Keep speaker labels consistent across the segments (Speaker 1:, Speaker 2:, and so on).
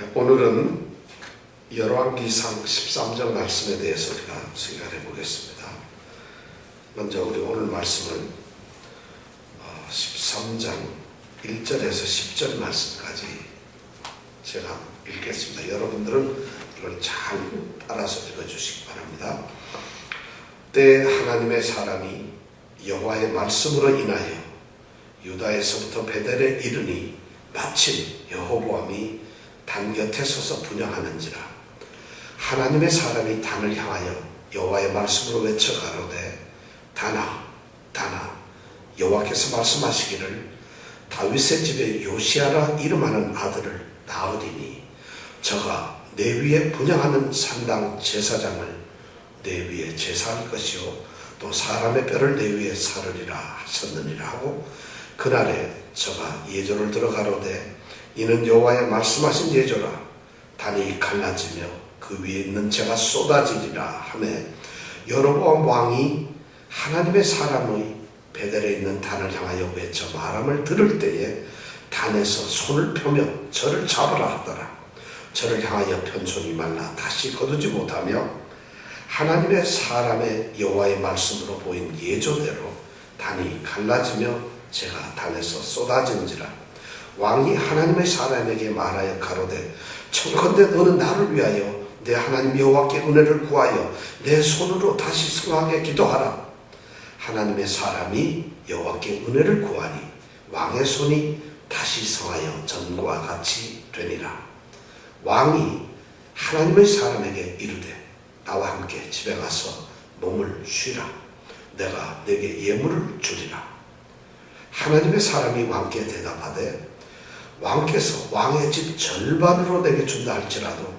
Speaker 1: 오늘은 열왕기상 13장 말씀에 대해서 우리가 생각해 보겠습니다. 먼저 우리 오늘 말씀을 13장 1절에서 10절 말씀까지 제가 읽겠습니다. 여러분들은 이걸 잘 따라서 읽어주시기 바랍니다. 그때 하나님의 사람이 여호와의 말씀으로 인하여 유다에서부터 베델에 이르니 마침 여호보암이 단 곁에 서서 분향하는지라. 하나님의 사람이 단을 향하여 여호와의 말씀으로 외쳐 가로되 단아 단아 여호와께서 말씀하시기를 다윗의 집에 요시아라 이름하는 아들을 낳으리니 저가 내 위에 분향하는 산당 제사장을 내 위에 제사할 것이요 또 사람의 뼈를 내 위에 사르리라 하셨느니라 하고 그날에 저가 예조를 들어 가로되 이는 여호와의 말씀하신 예조라. 단이 갈라지며 그 위에 있는 재가 쏟아지리라 하매 여로보암 왕이 하나님의 사람의 베델에 있는 단을 향하여 외쳐 말함을 들을 때에 단에서 손을 펴며 저를 잡으라 하더라. 저를 향하여 편 손이 말라 다시 거두지 못하며 하나님의 사람의 여호와의 말씀으로 보인 예조대로 단이 갈라지며 재가 단에서 쏟아진지라. 왕이 하나님의 사람에게 말하여 가로되 청컨대 너는 나를 위하여 내 하나님 여호와께 은혜를 구하여 내 손으로 다시 승하게 기도하라. 하나님의 사람이 여호와께 은혜를 구하니 왕의 손이 다시 성하여 전과 같이 되니라. 왕이 하나님의 사람에게 이르되 나와 함께 집에 가서 몸을 쉬라. 내가 내게 예물을 주리라. 하나님의 사람이 왕께 대답하되 왕께서 왕의 집 절반으로 내게 준다 할지라도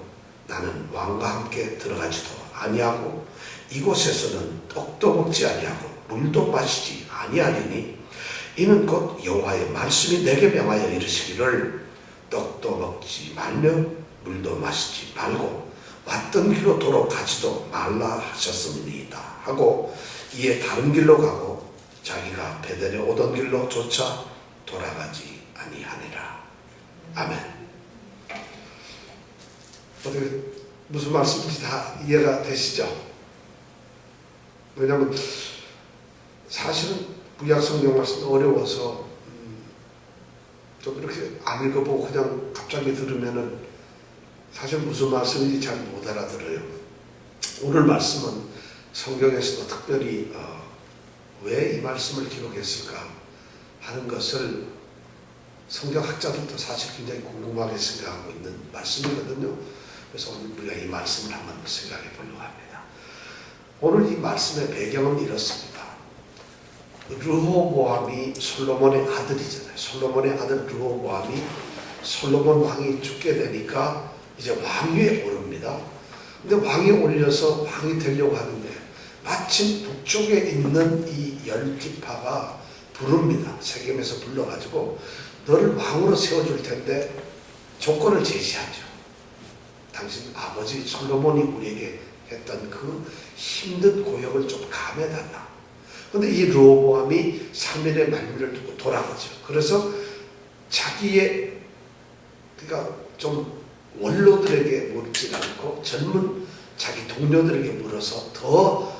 Speaker 1: 나는 왕과 함께 들어가지도 아니하고 이곳에서는 떡도 먹지 아니하고 물도 마시지 아니하리니 이는 곧 여호와의 말씀이 내게 명하여 이르시기를 떡도 먹지 말며 물도 마시지 말고 왔던 길로 돌아가지도 말라 하셨음이니이다 하고 이에 다른 길로 가고 자기가 베델에 오던 길로 조차 돌아가지 아니하니라. 아멘. 어떻게 무슨 말씀인지 다 이해가 되시죠? 왜냐하면 사실은 구약성경 말씀이 어려워서 좀 이렇게 안 읽어보고 그냥 갑자기 들으면은 사실 무슨 말씀인지 잘 못 알아들어요. 오늘 말씀은 성경에서도 특별히 왜 이 말씀을 기록했을까 하는 것을 성경학자들도 사실 굉장히 궁금하게 생각하고 있는 말씀이거든요. 그래서 오늘 우리가 이 말씀을 한번 생각해 보려고 합니다. 오늘 이 말씀의 배경은 이렇습니다. 르호보암이 솔로몬의 아들이잖아요. 솔로몬의 아들 르호보암이 솔로몬 왕이 죽게 되니까 이제 왕위에 오릅니다. 근데 왕이 올려서 왕이 되려고 하는데 마침 북쪽에 있는 이 10지파가 부릅니다. 세겜에서 불러가지고 너를 왕으로 세워줄 텐데 조건을 제시하죠. 당신 아버지 솔로몬이 우리에게 했던 그 힘든 고역을 좀 감해달라. 그런데 이 르호보암이 3일의 만류를 두고 돌아가죠. 그래서 자기의 그러니까 좀 원로들에게 묻지 않고 젊은 자기 동료들에게 물어서 더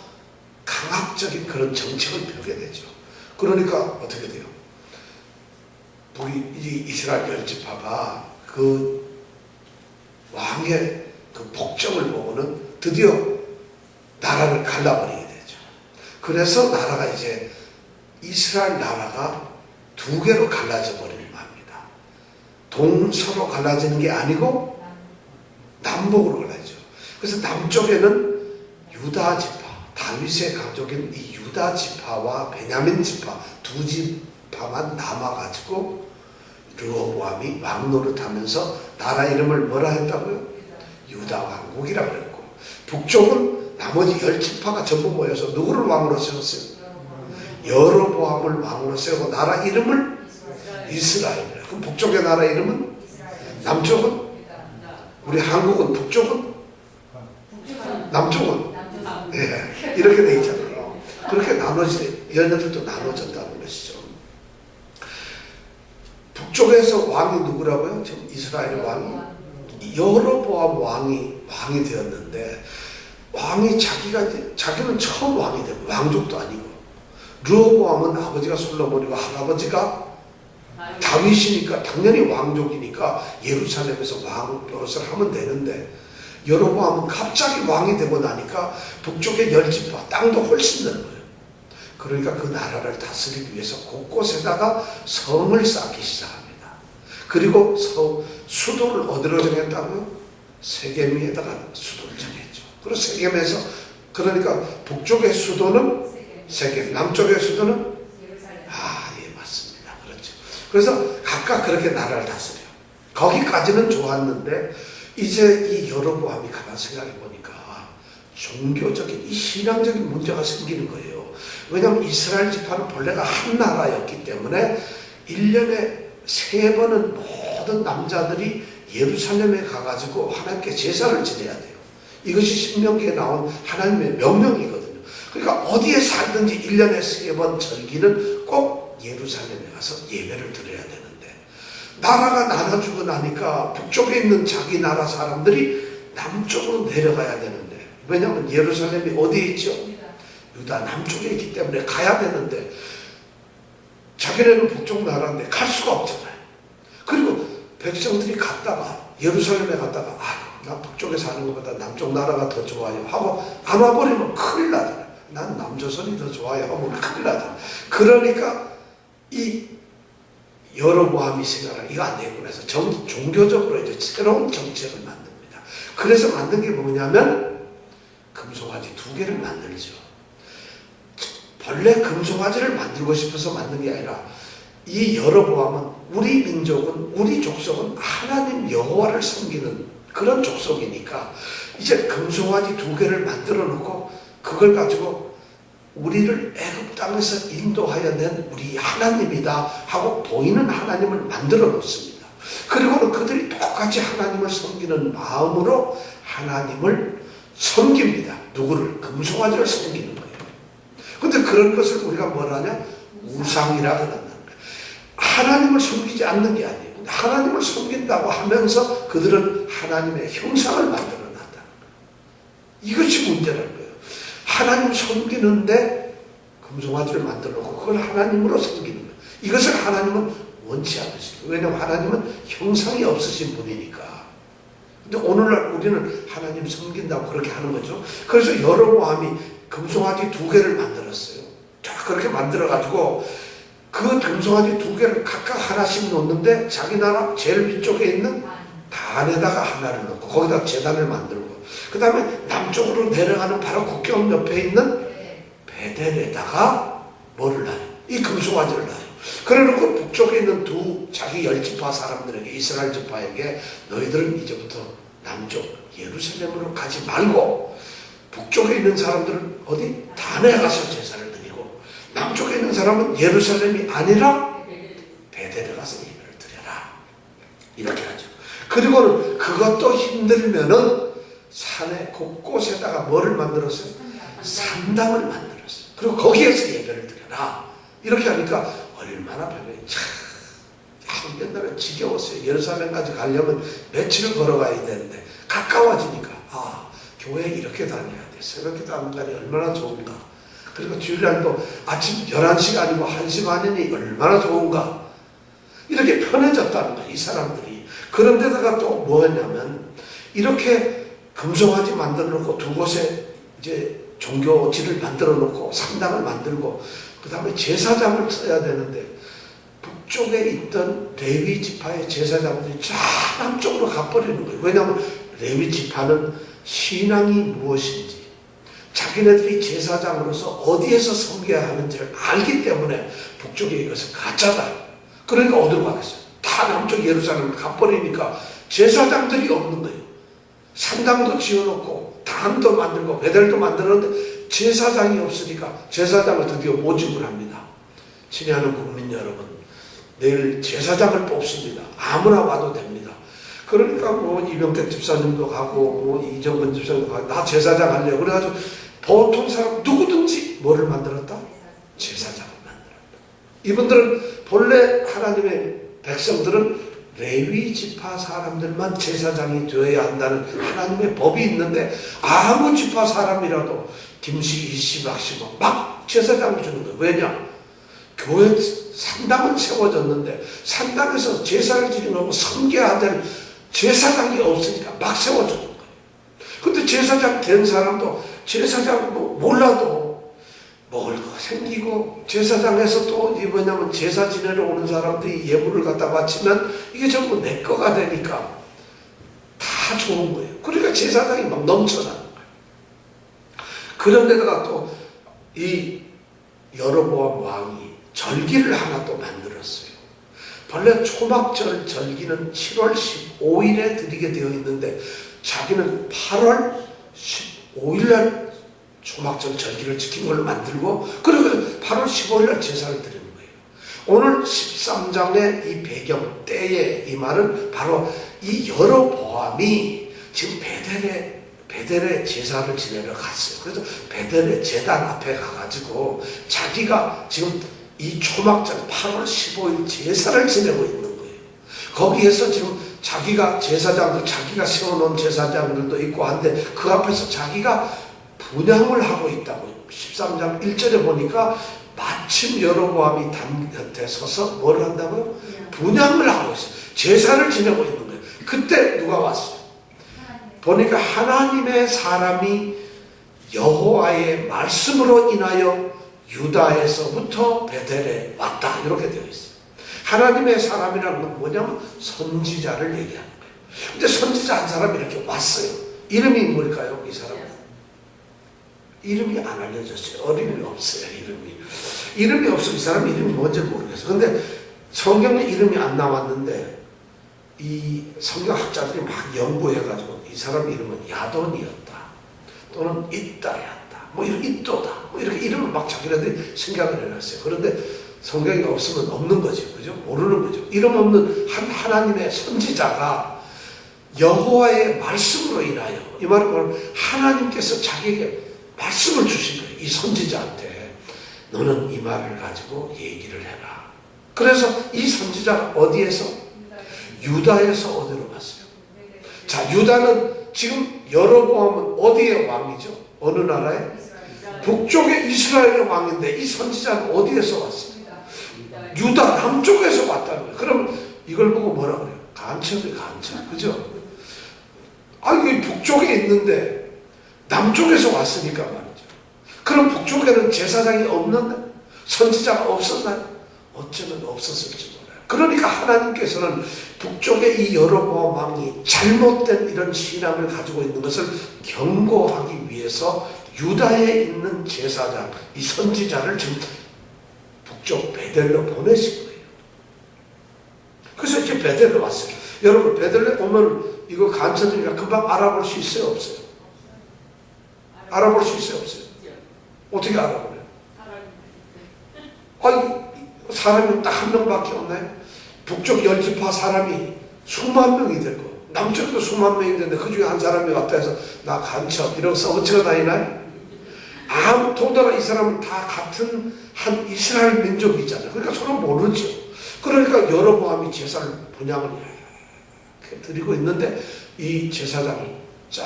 Speaker 1: 강압적인 그런 정책을 펴게 되죠. 그러니까 어떻게 돼요? 이스라엘 10지파가 그 왕의 그 폭정을 보고는 드디어 나라를 갈라버리게 되죠. 그래서 나라가 이제 이스라엘 나라가 두 개로 갈라져 버리는 겁니다. 동서로 갈라지는 게 아니고 남북으로 갈라지죠. 그래서 남쪽에는 유다 지파, 다윗의 가족인 이 유다 지파와 베냐민 지파 두 지파만 남아가지고 르호보암이 왕 노릇하면서 나라 이름을 뭐라 했다고요? 유다 왕국이라고 그랬고 북쪽은 나머지 10지파가 전부 모여서 누구를 왕으로 세웠어요? 여로보암을 왕으로 세우고 나라 이름을 이스라엘이라. 그럼 북쪽의 나라 이름은? 남쪽은? 우리 한국은 북쪽은? 남쪽은? 네, 이렇게 돼 있잖아요. 그렇게 얘네들도 나눠졌다는 것이죠. 북쪽에서 왕이 누구라고요? 지금 이스라엘 왕이 이 여로보암 왕이 되었는데, 자기는 처음 왕이 되고 왕족도 아니고, 르호보암은 아버지가 솔로몬이고 할아버지가 다윗이니까 당연히 왕족이니까 예루살렘에서 왕 노릇을 하면 되는데, 여로보암은 갑자기 왕이 되고 나니까 북쪽의 10지파 땅도 훨씬 는 거예요. 그러니까 그 나라를 다스리기 위해서 곳곳에다가 성을 쌓기 시작합니다. 그리고 수도를 어디로 정했다고요? 세겜에다가 수도를 정했죠. 그리고 세겜에서, 그러니까 북쪽의 수도는 세겜, 남쪽의 수도는 예, 맞습니다. 그렇죠. 그래서 각각 그렇게 나라를 다스려요. 거기까지는 좋았는데 이제 이 여로보암이 가만 생각해 보니까 종교적인, 이 신앙적인 문제가 생기는 거예요. 왜냐하면 이스라엘 지파는 본래가 한 나라였기 때문에 1년에 3번은 모든 남자들이 예루살렘에 가가지고 하나님께 제사를 지내야 돼요. 이것이 신명기에 나온 하나님의 명령이거든요. 그러니까 어디에 살든지 1년에 3번 절기는 꼭 예루살렘에 가서 예배를 드려야 되는데, 나라가 나눠주고 나니까 북쪽에 있는 자기 나라 사람들이 남쪽으로 내려가야 되는데, 왜냐하면 예루살렘이 어디에 있죠? 유다 남쪽에 있기 때문에 가야 되는데, 자기네는 북쪽 나라인데 갈 수가 없잖아요. 그리고 백성들이 갔다가 예루살렘에 갔다가 나 북쪽에 사는 것보다 남쪽 나라가 더 좋아요 하고 안 와버리면 큰일 나잖아요. 난 남조선이 더 좋아요 하면 큰일 나잖아요. 그러니까 이 여로보암이 생각을 이거 안 되겠구나 해서 종교적으로 이제 새로운 정책을 만듭니다. 그래서 만든 게 뭐냐면 금송아지 2개를 만들죠. 본래 금송아지를 만들고 싶어서 만든 게 아니라, 이 여로보암은 우리 민족은, 우리 족속은 하나님 여호와를 섬기는 그런 족속이니까 이제 금송아지 2개를 만들어 놓고 그걸 가지고 우리를 애굽 땅에서 인도하여 낸 우리 하나님이다 하고 보이는 하나님을 만들어 놓습니다. 그리고는 그들이 똑같이 하나님을 섬기는 마음으로 하나님을 섬깁니다. 누구를? 금송아지를 섬기는 거예요. 근데 그런 것을 우리가 뭐라 하냐? 우상이라 그런다는 거예요. 하나님을 섬기지 않는 게 아니에요. 하나님을 섬긴다고 하면서 그들은 하나님의 형상을 만들어 놨다는 거예요. 이것이 문제라는 거예요. 하나님 섬기는데 금송아지를 만들어 놓고 그걸 하나님으로 섬기는 거예요. 이것을 하나님은 원치 않으시죠. 왜냐하면 하나님은 형상이 없으신 분이니까. 근데 오늘날 우리는 하나님 섬긴다고 그렇게 하는 거죠. 그래서 여로보암이 금송아지 2개를 만들었어요. 자, 그렇게 만들어가지고 그 금송아지 2개를 각각 하나씩 놓는데, 자기 나라 제일 위쪽에 있는 단에다가 하나를 놓고 거기다 제단을 만들고, 그 다음에 남쪽으로 내려가는 바로 국경 옆에 있는 베델에다가 뭐를 놔요? 이 금송아지를 놔요. 그래놓고 북쪽에 있는 자기 10지파 사람들에게, 이스라엘 지파에게, 너희들은 이제부터 남쪽 예루살렘으로 가지 말고 북쪽에 있는 사람들은 어디? 단에 가서 제사를 드리고, 남쪽에 있는 사람은 예루살렘이 아니라 베델에 가서 예배를 드려라. 이렇게 하죠. 그리고는 그것도 힘들면은 산에 곳곳에다가 뭐를 만들었어요? 산당을 만들었어요. 그리고 거기에서 예배를 드려라. 이렇게 하니까 얼마나 변해. 참 옛날에 지겨웠어요. 예루살렘까지 가려면 며칠을 걸어가야 되는데 가까워지니까 교회에 이렇게 다녀야 돼. 새벽에 다닌다니 얼마나 좋은가. 그리고 주일날도 아침 11시가 아니고 1시 반이니 얼마나 좋은가. 이렇게 편해졌다는 거예요, 이 사람들이. 그런데다가 또 뭐냐면, 이렇게 금송아지 만들어 놓고 2곳에 이제 종교지를 만들어 놓고 산당을 만들고, 그 다음에 제사장을 써야 되는데, 북쪽에 있던 레위 지파의 제사장들이 쫙 남쪽으로 가버리는 거예요. 왜냐하면 레위 지파는 신앙이 무엇인지, 자기네들이 제사장으로서 어디에서 섬겨야 하는지를 알기 때문에 북쪽에 이것은 가짜다. 그러니까 어디로 가겠어요? 다 남쪽 예루살렘을 가버리니까 제사장들이 없는 거예요. 산당도 지어놓고 단도 만들고 베델도 만들었는데 제사장이 없으니까 제사장을 드디어 모집을 합니다. 친애하는 국민 여러분, 내일 제사장을 뽑습니다. 아무나 와도 됩니다. 그러니까 뭐 이병택 집사님도 가고 뭐 이정근 집사님도 가고 나 제사장 하려고 그래가지고 보통 사람 누구든지 뭐를 만들었다? 제사장을 만들었다. 이분들은 본래 하나님의 백성들은 레위 지파 사람들만 제사장이 되어야 한다는 하나님의 법이 있는데 아무 지파 사람이라도 김씨, 이씨, 막씨 막 제사장을 주는 거예요. 왜냐? 교회 산당은 세워졌는데 산당에서 제사를 지내고 섬겨야 될 제사장이 없으니까 막 세워주는 거예요. 근데 제사장 된 사람도 제사장 몰라도 먹을 거 생기고 제사장에서 또 뭐냐면 제사 지내러 오는 사람들이 예물을 갖다 바치면 이게 전부 내 거가 되니까 다 좋은 거예요. 그러니까 제사장이 막 넘쳐나는 거예요. 그런데다가 또 이 여로보암 왕이 절기를 하나 또 만들었어요. 원래 초막절 절기는 7월 15일에 드리게 되어 있는데 자기는 8월 15일날 초막절 절기를 지킨 걸로 만들고 그리고 8월 15일날 제사를 드리는 거예요. 오늘 13장의 이 배경 때에 이 말은 바로 이 여로보암이 지금 베델에 제사를 지내러 갔어요. 그래서 베델의 제단 앞에 가가지고 자기가 지금 이 초막절 8월 15일 제사를 지내고 있는 거예요. 거기에서 지금 자기가 제사장들, 자기가 세워놓은 제사장들도 있고 한데 그 앞에서 자기가 분향을 하고 있다고 13장 1절에 보니까 마침 여로보암이 단 곁에 서서 뭘 한다고요? 분향을 하고 있어요. 제사를 지내고 있는 거예요. 그때 누가 왔어요? 보니까 하나님의 사람이 여호와의 말씀으로 인하여 유다에서부터 베델에 왔다 이렇게 되어 있어요. 하나님의 사람이라는 건 뭐냐면 선지자를 얘기하는 거예요. 근데 선지자 한 사람이 이렇게 왔어요. 이름이 뭘까요? 이 사람 이름이 안 알려졌어요. 어림이 없어요. 이름이 없어요. 이 사람 이름이 뭔지 모르겠어요. 근데 성경에 이름이 안 나왔는데 이 성경학자들이 막 연구해가지고 이 사람 이름은 야돈이었다 또는 이따였다 뭐 이렇게 이또다 뭐 이렇게 이름을 막 자기네들이 생각을 해놨어요. 그런데 성경이 없으면 없는 거죠. 그죠? 모르는 거죠. 이름 없는 한 하나님의 선지자가 여호와의 말씀으로 인하여 이 말은 뭐냐면 하나님께서 자기에게 말씀을 주신 거예요. 이 선지자한테 너는 이 말을 가지고 얘기를 해라. 그래서 이 선지자가 어디에서? 유다에서 어디로 갔어요? 자, 유다는 지금 여로보암은 어디의 왕이죠? 어느 나라에? 북쪽의 이스라엘의 왕인데 이 선지자는 어디에서 왔어요? 유다 남쪽에서 왔다는 거예요. 그럼 이걸 보고 뭐라 그래요? 간첩이 간첩. 그죠? 이게 북쪽에 있는데 남쪽에서 왔으니까 말이죠. 그럼 북쪽에는 제사장이 없는데? 선지자가 없었나요? 어쩌면 없었을지 몰라요. 그러니까 하나님께서는 북쪽의 이 여로보암 왕이 잘못된 이런 신앙을 가지고 있는 것을 경고하기 위해서 유다에 있는 제사장, 이 선지자를 지금 북쪽 베델로 보내신 거예요. 그래서 이제 베델로 왔어요. 여러분 베델에 오면 이거 간첩이니까 금방 알아볼 수 있어요? 없어요? 알아볼 수 있어요? 없어요? 어떻게 알아보래요? 사람이 딱 한 명밖에 없나요? 북쪽 열지파 사람이 수만 명이 되고 남쪽도 수만 명이 되는데 그 중에 한 사람이 왔다 해서 나 간첩 이러고 써붙이고 다니나요? 아무 더더라 이 사람은 다 같은 한 이스라엘 민족이잖아요. 그러니까 서로 모르죠. 그러니까 여로보암이 제사를 분향을 이렇게 드리고 있는데 이 제사장이 짠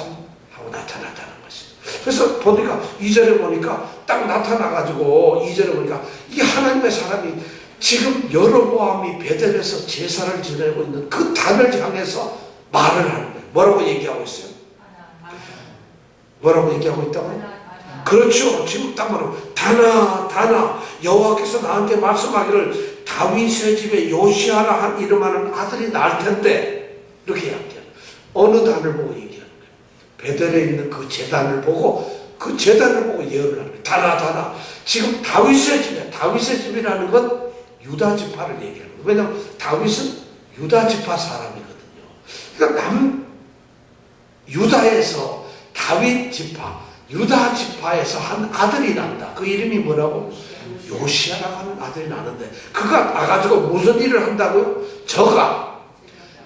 Speaker 1: 하고 나타났다는 것이에요. 그래서 보니까 2절에 보니까 딱 나타나가지고 2절에 보니까 이 하나님의 사람이 지금 여로보암이 베델에서 제사를 지내고 있는 그 단을 향해서 말을 하는 거예요. 뭐라고 얘기하고 있어요? 뭐라고 얘기하고 있다고요? 그렇죠. 지금 딱 말하고 다나 여호와께서 나한테 말씀하기를 다윗의 집에 요시아라 한 이름하는 아들이 날 텐데 이렇게 이야기해요. 어느 단을 보고 얘기하는 거예요? 베델에 있는 그 제단을 보고 그 제단을 보고 예언을 하는 거예요. 다나 지금 다윗의 집이라는 건 유다 지파를 얘기하는 거예요. 왜냐하면 다윗은 유다 지파 사람이거든요. 그러니까 유다에서 다윗 지파, 유다 지파에서 한 아들이 난다. 그 이름이 뭐라고? 요시아라고 하는 아들이 나는데 그가 나가지고 무슨 일을 한다고요? 저가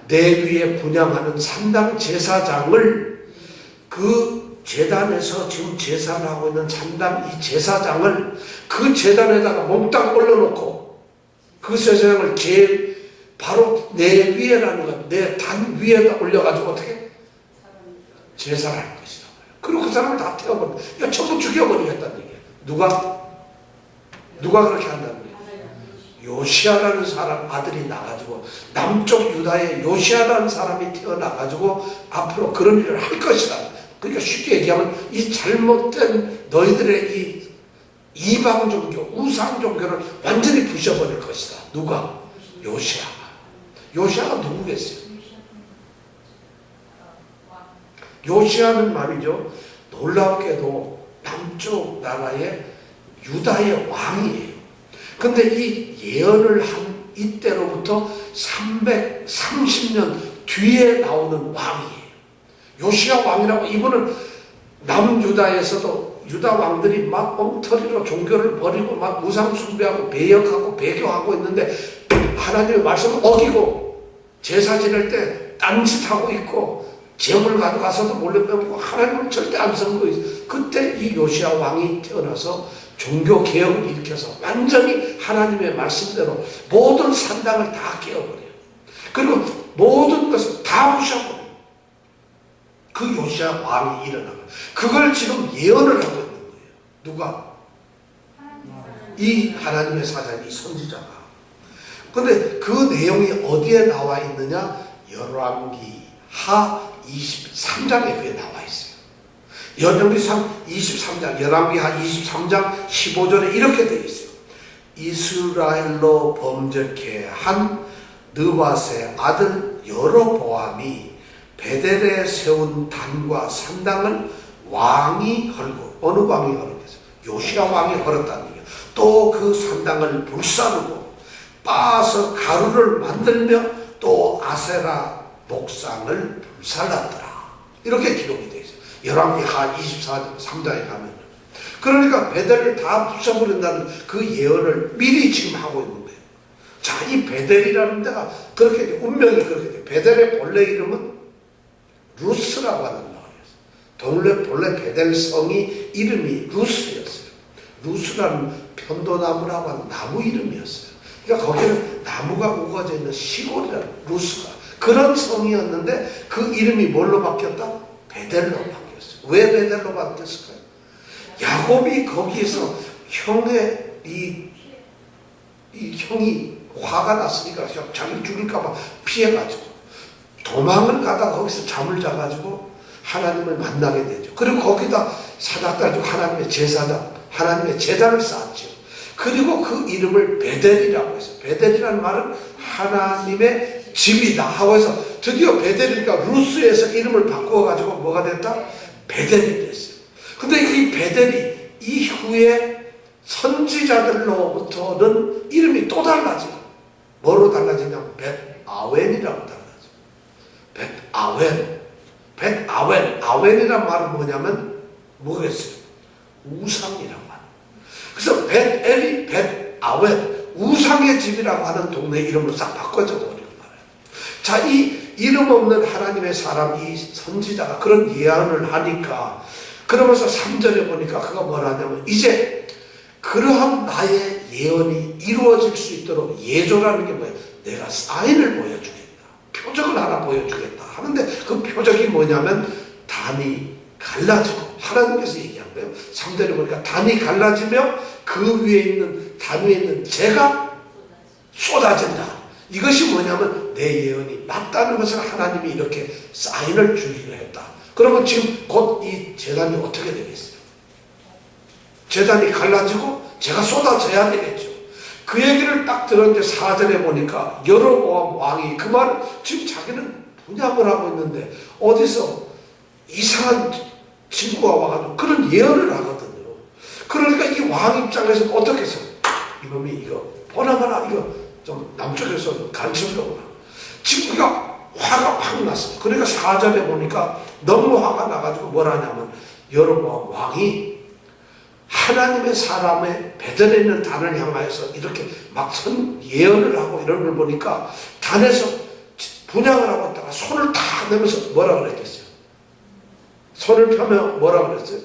Speaker 1: 내 위에 분향하는 산당 제사장을 그 제단에서 지금 제사를 하고 있는 산당 이 제사장을 그 제단에다가 몽땅 올려놓고 그 제사장을 제일 바로 내 위에라는 건 내 단 위에다 올려가지고 어떻게? 제사를 할 것이다. 그리고 그 사람을 다 태워버려. 이거 전부 죽여버리겠다는 얘기예요. 누가 그렇게 한다는 거예요? 요시아라는 사람 아들이 나가지고 남쪽 유다에 요시아라는 사람이 태어나가지고 앞으로 그런 일을 할 것이다. 그러니까 쉽게 얘기하면 이 잘못된 너희들의 이 이방 종교, 우상 종교를 완전히 부셔버릴 것이다. 누가? 요시아가. 요시아가 누구겠어요? 요시아는 말이죠. 놀랍게도 남쪽 나라의 유다의 왕이에요. 근데 이 예언을 한 이때로부터 330년 뒤에 나오는 왕이에요. 요시아 왕이라고. 이분은 남유다에서도 유다 왕들이 막 엉터리로 종교를 버리고 막 우상 숭배하고 배역하고 배교하고 있는데 하나님의 말씀을 어기고 제사 지낼 때 딴짓하고 있고 재물 가져가서도 몰래 빼먹고 하나님을 절대 안 섬기고 있어요. 그때 이 요시아 왕이 태어나서 종교 개혁을 일으켜서 완전히 하나님의 말씀대로 모든 산당을 다 깨어버려요. 그리고 모든 것을 다 부셔버려요. 그 요시아 왕이 일어나고 그걸 지금 예언을 하고 있는 거예요. 누가? 이 하나님의 사자인 이 선지자가. 근데 그 내용이 어디에 나와 있느냐? 열왕기 하 23장에 그게 나와 있어요. 열왕기 23장, 열왕기 하 23장 15절에 이렇게 되어 있어요. 이스라엘로 범죄케 한 느밧의 아들 여로보암이 베델에 세운 단과 산당을 왕이 헐고, 어느 왕이 헐었겠어요? 요시아 왕이 헐었다는 얘기예요. 또 그 산당을 불사르고 빻아서 가루를 만들며 또 아세라 목상을 불살랐더라. 이렇게 기록이 되어 있어요. 열왕기 하 23장에 가면. 그러니까 베델을 다 부숴버린다는 그 예언을 미리 지금 하고 있는 거예요. 자, 이 베델이라는 데가 그렇게 돼. 운명이 그렇게 돼. 베델의 본래 이름은 루스라고 하는 나라였어요. 본래 베델 성이 이름이 루스였어요. 루스라는 편도나무라고 하는 나무 이름이었어요. 그러니까 거기는 나무가 우거져 있는 시골이라는 루스가. 그런 성이었는데 그 이름이 뭘로 바뀌었다? 베델로 바뀌었어요. 왜 베델로 바뀌었을까요? 야곱이 거기에서 형의 이 형이 화가 났으니까 자기를 죽일까봐 피해가지고 도망을 가다가 거기서 잠을 자가지고 하나님을 만나게 되죠. 그리고 거기다 사닥달고 하나님의 제사장, 하나님의 제단을 쌓았죠. 그리고 그 이름을 베델이라고 했어요. 베델이라는 말은 하나님의 집이다 하고 해서 드디어 베델이니까 루스에서 이름을 바꾸어가지고 뭐가 됐다? 베델이 됐어요. 근데 이 베델이 이후에 선지자들로부터는 이름이 또 달라져요. 뭐로 달라지냐면 벳아웬이라고 달라져요. 벳아웬. 아웬이란 말은 뭐냐면 뭐겠어요? 우상이라고 하는. 그래서 벳엘이 벳아웬, 우상의 집이라고 하는 동네 이름으로 싹 바꿔져 버리는 말이에요. 자, 이 이름 없는 하나님의 사람, 이 선지자가 그런 예언을 하니까, 그러면서 3절에 보니까 그가 뭐라냐면 이제 그러한 나의 예언이 이루어질 수 있도록 예조라는 게 뭐예요? 내가 사인을 보여주겠다. 표적을 하나 보여주겠다 하는데 그 표적이 뭐냐면 단이 갈라지고, 하나님께서 얘기한 거예요. 3절에 보니까 단이 갈라지며 그 위에 있는 단 위에 있는 재가 쏟아진다. 이것이 뭐냐면 내 예언이 맞다는 것을 하나님이 이렇게 사인을 주기로 했다. 그러면 지금 곧 이 재단이 어떻게 되겠어요? 재단이 갈라지고 재가 쏟아져야 되겠죠. 그 얘기를 딱 들었는데 4절에 보니까 여로보암 왕이 그 말을, 지금 자기는 분양을 하고 있는데 어디서 이상한 친구가 와가지고 그런 예언을 하거든요. 그러니까 이 왕 입장에서는 어떻게 해서 이놈이 이거 보나마나 이거 좀 남쪽에서 간첩이구나. 지금 그가 화가 확 났어요. 그러니까 4절에 보니까 너무 화가 나가지고 뭐라냐면 여로보암 왕이 하나님의 사람의 베델에 있는 단을 향하여서 이렇게 막 예언을 하고 이런 걸 보니까 단에서 분양을 하고 있다가 손을 탁 내면서 뭐라 그랬겠어요? 손을 펴면 뭐라 그랬어요?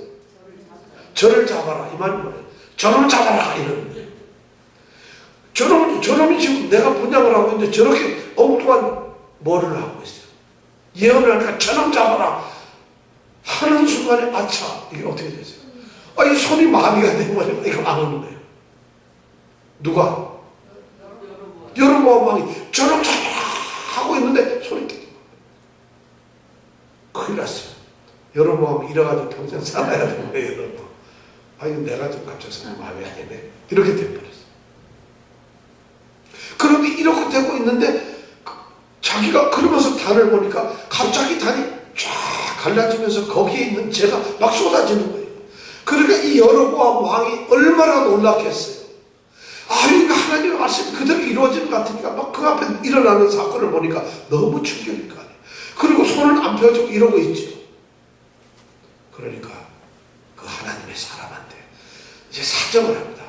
Speaker 1: 저를 잡아라. 이 말이 뭐예요? 저를 잡아라. 이러는 거예요. 저놈이 지금 내가 분양을 하고 있는데 저렇게 엉뚱한 뭐를 하고 있어요. 예언을 하니까 저놈 잡아라 하는 순간에 아차 이게 어떻게 되세요? 이 손이 마비가 되면 이거 안 오는 거예요. 누가? 여로보암 왕이 저놈 잡아라 하고 있는데 손이 깨. 큰일 났어요. 여로보암이 이래가지고 평생 살아야 되는 거예요. 여러분. 이거 내가 좀 갑자기 손이 마비가 되네. 이렇게 돼버렸어요. 그런데 이렇게 되고 있는데 자기가 그러면서 단을 보니까 갑자기 단이 쫙 갈라지면서 거기에 있는 재가 막 쏟아지는 거예요. 그러니까 이 여로보암 왕이 얼마나 놀랐겠어요. 이거 하나님의 말씀이 그대로 이루어지는 것 같으니까 막 그 앞에 일어나는 사건을 보니까 너무 충격일 거 아니에요. 그리고 손을 안 펴주고 이러고 있죠. 그러니까 그 하나님의 사람한테 이제 사정을 합니다.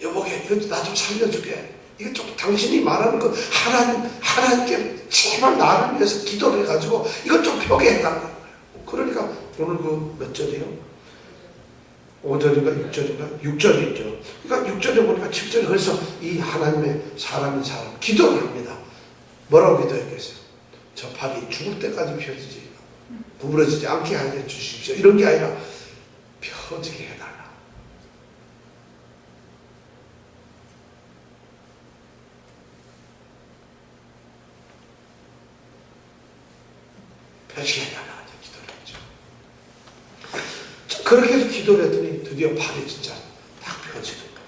Speaker 1: 여보게 이거 나 좀 살려주게. 이거 좀 당신이 말하는 그 하나님께 제발 나를 위해서 기도를 해가지고 이것 좀 펴게 해달라는 거예요. 그러니까 오늘 그 몇 절이에요? 5절인가 6절인가? 6절이죠. 그러니까 6절에 보니까 7절에 그래서 이 하나님의 사람인 사람 기도를 합니다. 뭐라고 기도했겠어요? 저 팔이 죽을 때까지 펴지지 구부러지지 않게 해 주십시오. 이런 게 아니라 펴지게 해달라. 펴지게 해달라. 기도를 했죠. 그렇게 해서 기도를 했더니 드디어 팔이 진짜 딱 펴지는 거예요.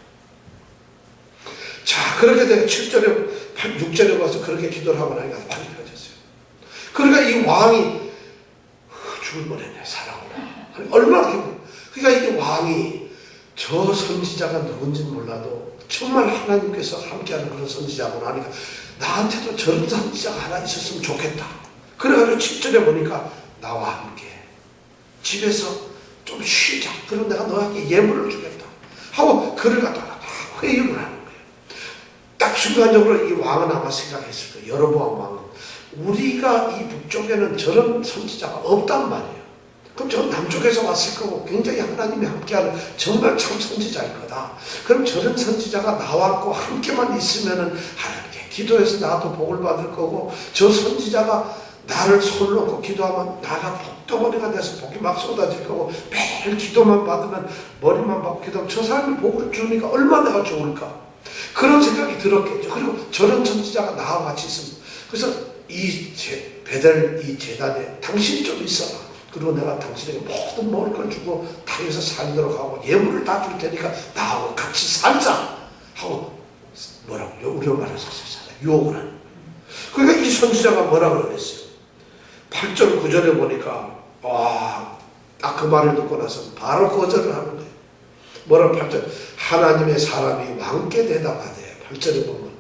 Speaker 1: 자, 그렇게 되면 7절에 6절에 와서 그렇게 기도를 하고 나니까 팔이 펴졌어요. 그러니까 이 왕이 죽을 뻔했네. 사랑으로. 얼마나 기분. 그러니까 이 왕이 저 선지자가 누군지는 몰라도 정말 하나님께서 함께하는 그런 선지자고 하니까 나한테도 저런 선지자가 하나 있었으면 좋겠다. 그래가지고 7절에 보니까 나와 함께 집에서 좀 쉬자. 그럼 내가 너에게 예물을 주겠다. 하고 그를 갖다가 회유를 하는 거예요. 딱 순간적으로 이 왕은 아마 생각했을 거예요. 여로보암 왕은 우리가 이 북쪽에는 저런 선지자가 없단 말이에요. 그럼 저 남쪽에서 왔을 거고 굉장히 하나님이 함께하는 정말 참 선지자일 거다. 그럼 저런 선지자가 나왔고 함께만 있으면은 하나님께 기도해서 나도 복을 받을 거고 저 선지자가 나를 손 놓고 기도하면 나가 복덩어리가 돼서 복이 막 쏟아질 거고 매일 기도만 받으면 머리만 받고 기도하면 저 사람이 복을 주니까 얼마나 내가 좋을까. 그런 생각이 들었겠죠. 그리고 저런 선지자가 나와 같이 있습니다. 그래서 베델 이 제단에 당신이 좀 있어라. 그리고 내가 당신에게 모든 먹을 걸 주고 땅에서 살도록 하고 예물을 다 줄 테니까 나하고 같이 살자 하고 뭐라고 우리말에서 유혹을 하는 거예요. 그러니까 이 선지자가 뭐라고 그랬어요. 8절 9절에 보니까 딱 그 말을 듣고 나서 바로 거절을 하는 거예요. 뭐라고 8절 하나님의 사람이 왕께 대답하되 8절에 보면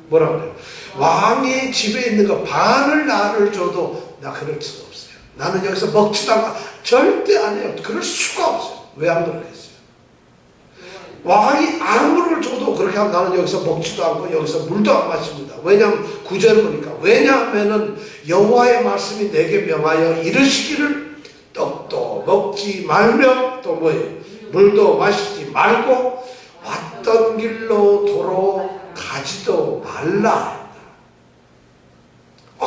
Speaker 1: 뭐라고 그래요. 왕의 집에 있는 거 반을 나를 줘도 나 그럴 수가 없어요. 나는 여기서 먹지도 않고 절대 안 해요. 그럴 수가 없어요. 왜 안 그러겠어요. 왕이 아무를 줘도 그렇게 하면 나는 여기서 먹지도 않고 여기서 물도 안 마십니다. 왜냐하면 9절을 보니까 왜냐하면은 여호와의 말씀이 내게 명하여 이르시기를 떡도 먹지 말며 또 뭐예요? 물도 마시지 말고 왔던 길로 돌아가지도 말라.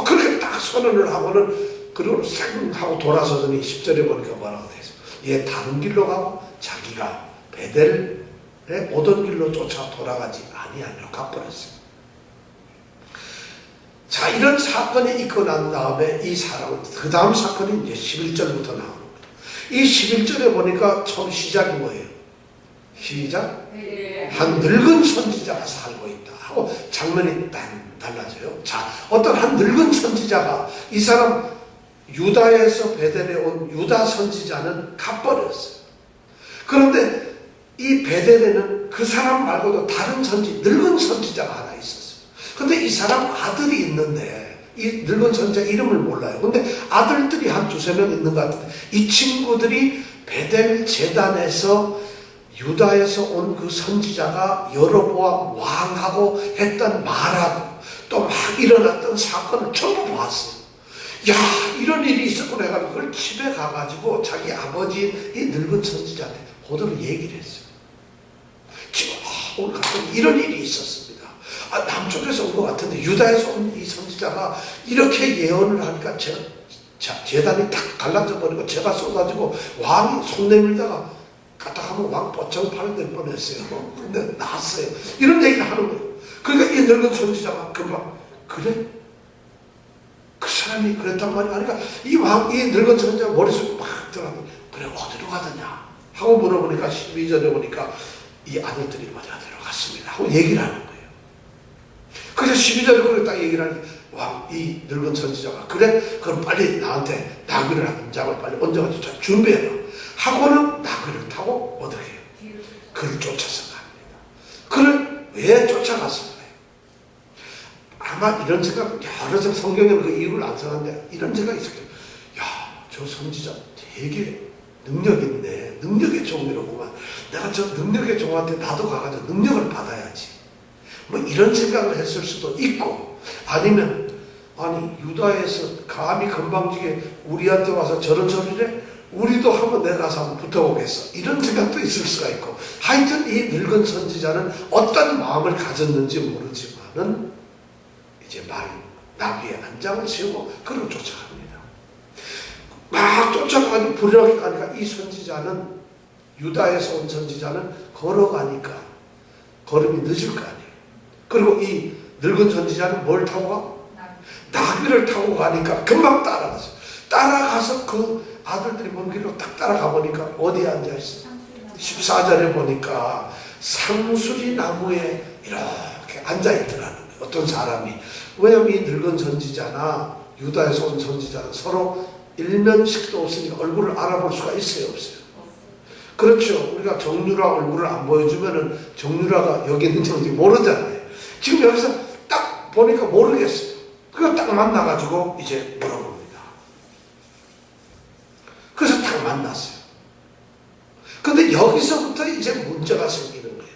Speaker 1: 그렇게 딱 선언을 하고는 그리고 쌩 하고 돌아서더니 10절에 보니까 뭐라고 돼있어요. 얘 다른 길로 가고 자기가 베델에 오던 길로 쫓아 돌아가지 아니하려고 가버렸어요. 자, 이런 사건이 있고 난 다음에 이 사람은 그 다음 사건이 이제 11절부터 나오는 거예요. 이 11절에 보니까 처음 시작이 뭐예요? 시작? 한 늙은 선지자가 살고 있다 하고 장면이 달라져요. 자, 어떤 한 늙은 선지자가 이 사람 유다에서 베델에 온 유다 선지자는 가버렸어요. 그런데 이 베델에는 그 사람 말고도 다른 늙은 선지자가 하나 있었어요. 근데 이 사람 아들이 있는데 이 늙은 선지자 이름을 몰라요. 근데 아들들이 한 두세 명 있는 것 같은데 이 친구들이 베델 제단에서 유다에서 온 그 선지자가 여로보암 왕하고 했던 말하고 또 막 일어났던 사건을 전부 봤어요. 야, 이런 일이 있었구나 해가지고 그걸 집에 가가지고 자기 아버지 이 늙은 선지자한테 그대로 얘기를 했어요. 지금 서울 갔더니 이런 일이 있었습니다. 남쪽에서 온 것 같은데 유다에서 온 이 선지자가 이렇게 예언을 하니까 재단이 탁 갈라져 버리고 제가 쏟아지고 왕이 손 내밀다가 까딱하면 왕 뽀창 될 뻔했어요. 근데 나았어요. 이런 얘기를 하는 거예요. 그러니까 이 늙은 선지자가 금방 그래? 그 사람이 그랬단 말이야. 그러니까 이 늙은 선지자가 머릿속에 막 들어가고 그래 어디로 가더냐 하고 물어보니까 12절에 보니까 이 아들들이 어디가 들어갔습니다 하고 얘기를 하는 거예요. 그래서 12절에 그렇게 딱 얘기를 하니까 이 늙은 선지자가 그래? 그럼 빨리 나한테 나귀를 한 장을 빨리 얹어가지고 준비해라 하고는 나귀를 타고 어떻게 해요? 그를 쫓아서 갑니다. 그를 왜 쫓아갔을까요? 아마 이런 생각, 여러 성경에는 그 이유를 안 써놨는데 이런 생각이 있을 거예요. 야, 저 선지자 되게 능력 있네. 능력의 종이로구만. 내가 저 능력의 종한테 나도 가가지고 능력을 받아야지. 뭐 이런 생각을 했을 수도 있고, 아니면 아니 유다에서 감히 건방지게 우리한테 와서 저런 소리를 해? 우리도 한번 내가서 한번 붙어보겠어. 이런 생각도 있을 수가 있고, 하여튼 이 늙은 선지자는 어떤 마음을 가졌는지 모르지만은 이제 나귀에 안장을 세우고 그를 쫓아갑니다. 막 쫓아가지고 불이나게 가니까 이 선지자는, 유다에서 온 선지자는 걸어가니까 걸음이 늦을 거 아니에요. 그리고 이 늙은 선지자는 뭘 타고 가? 나귀를 타고 가니까 금방 따라갔어요. 따라가서 그 아들들이 먼 길로 딱 따라가 보니까 어디에 앉아있어요? 14절에 보니까 상수리 나무에 이렇게 앉아있더라는 거예요. 어떤 사람이. 왜냐면 이 늙은 선지자나 유다에서 온 선지자는 서로 일면식도 없으니까 얼굴을 알아볼 수가 있어요, 없어요? 그렇죠. 우리가 정유라 얼굴을 안 보여주면은 정유라가 여기 있는지 어딘지 모르잖아요. 지금 여기서 딱 보니까 모르겠어요. 그거 딱 만나가지고 이제 물어봅니다. 그래서 딱 만났어요. 근데 여기서부터 이제 문제가 생기는 거예요.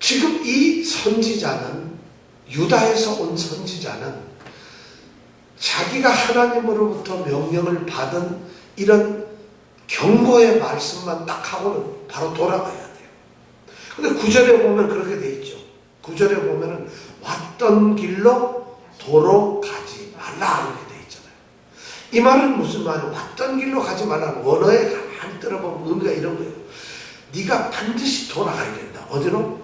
Speaker 1: 지금 이 선지자는, 유다에서 온 선지자는 자기가 하나님으로부터 명령을 받은 이런 경고의 말씀만 딱 하고는 바로 돌아가야 돼요. 근데 9절에 보면 그렇게 돼 있죠. 9절에 보면은 왔던 길로 도로 가지 말라 이렇게 돼 있잖아요. 이 말은 무슨 말이에요? 왔던 길로 가지 말라는 원어에 가만히 들어보면 의미가 이런 거예요. 네가 반드시 돌아가야 된다. 어디로?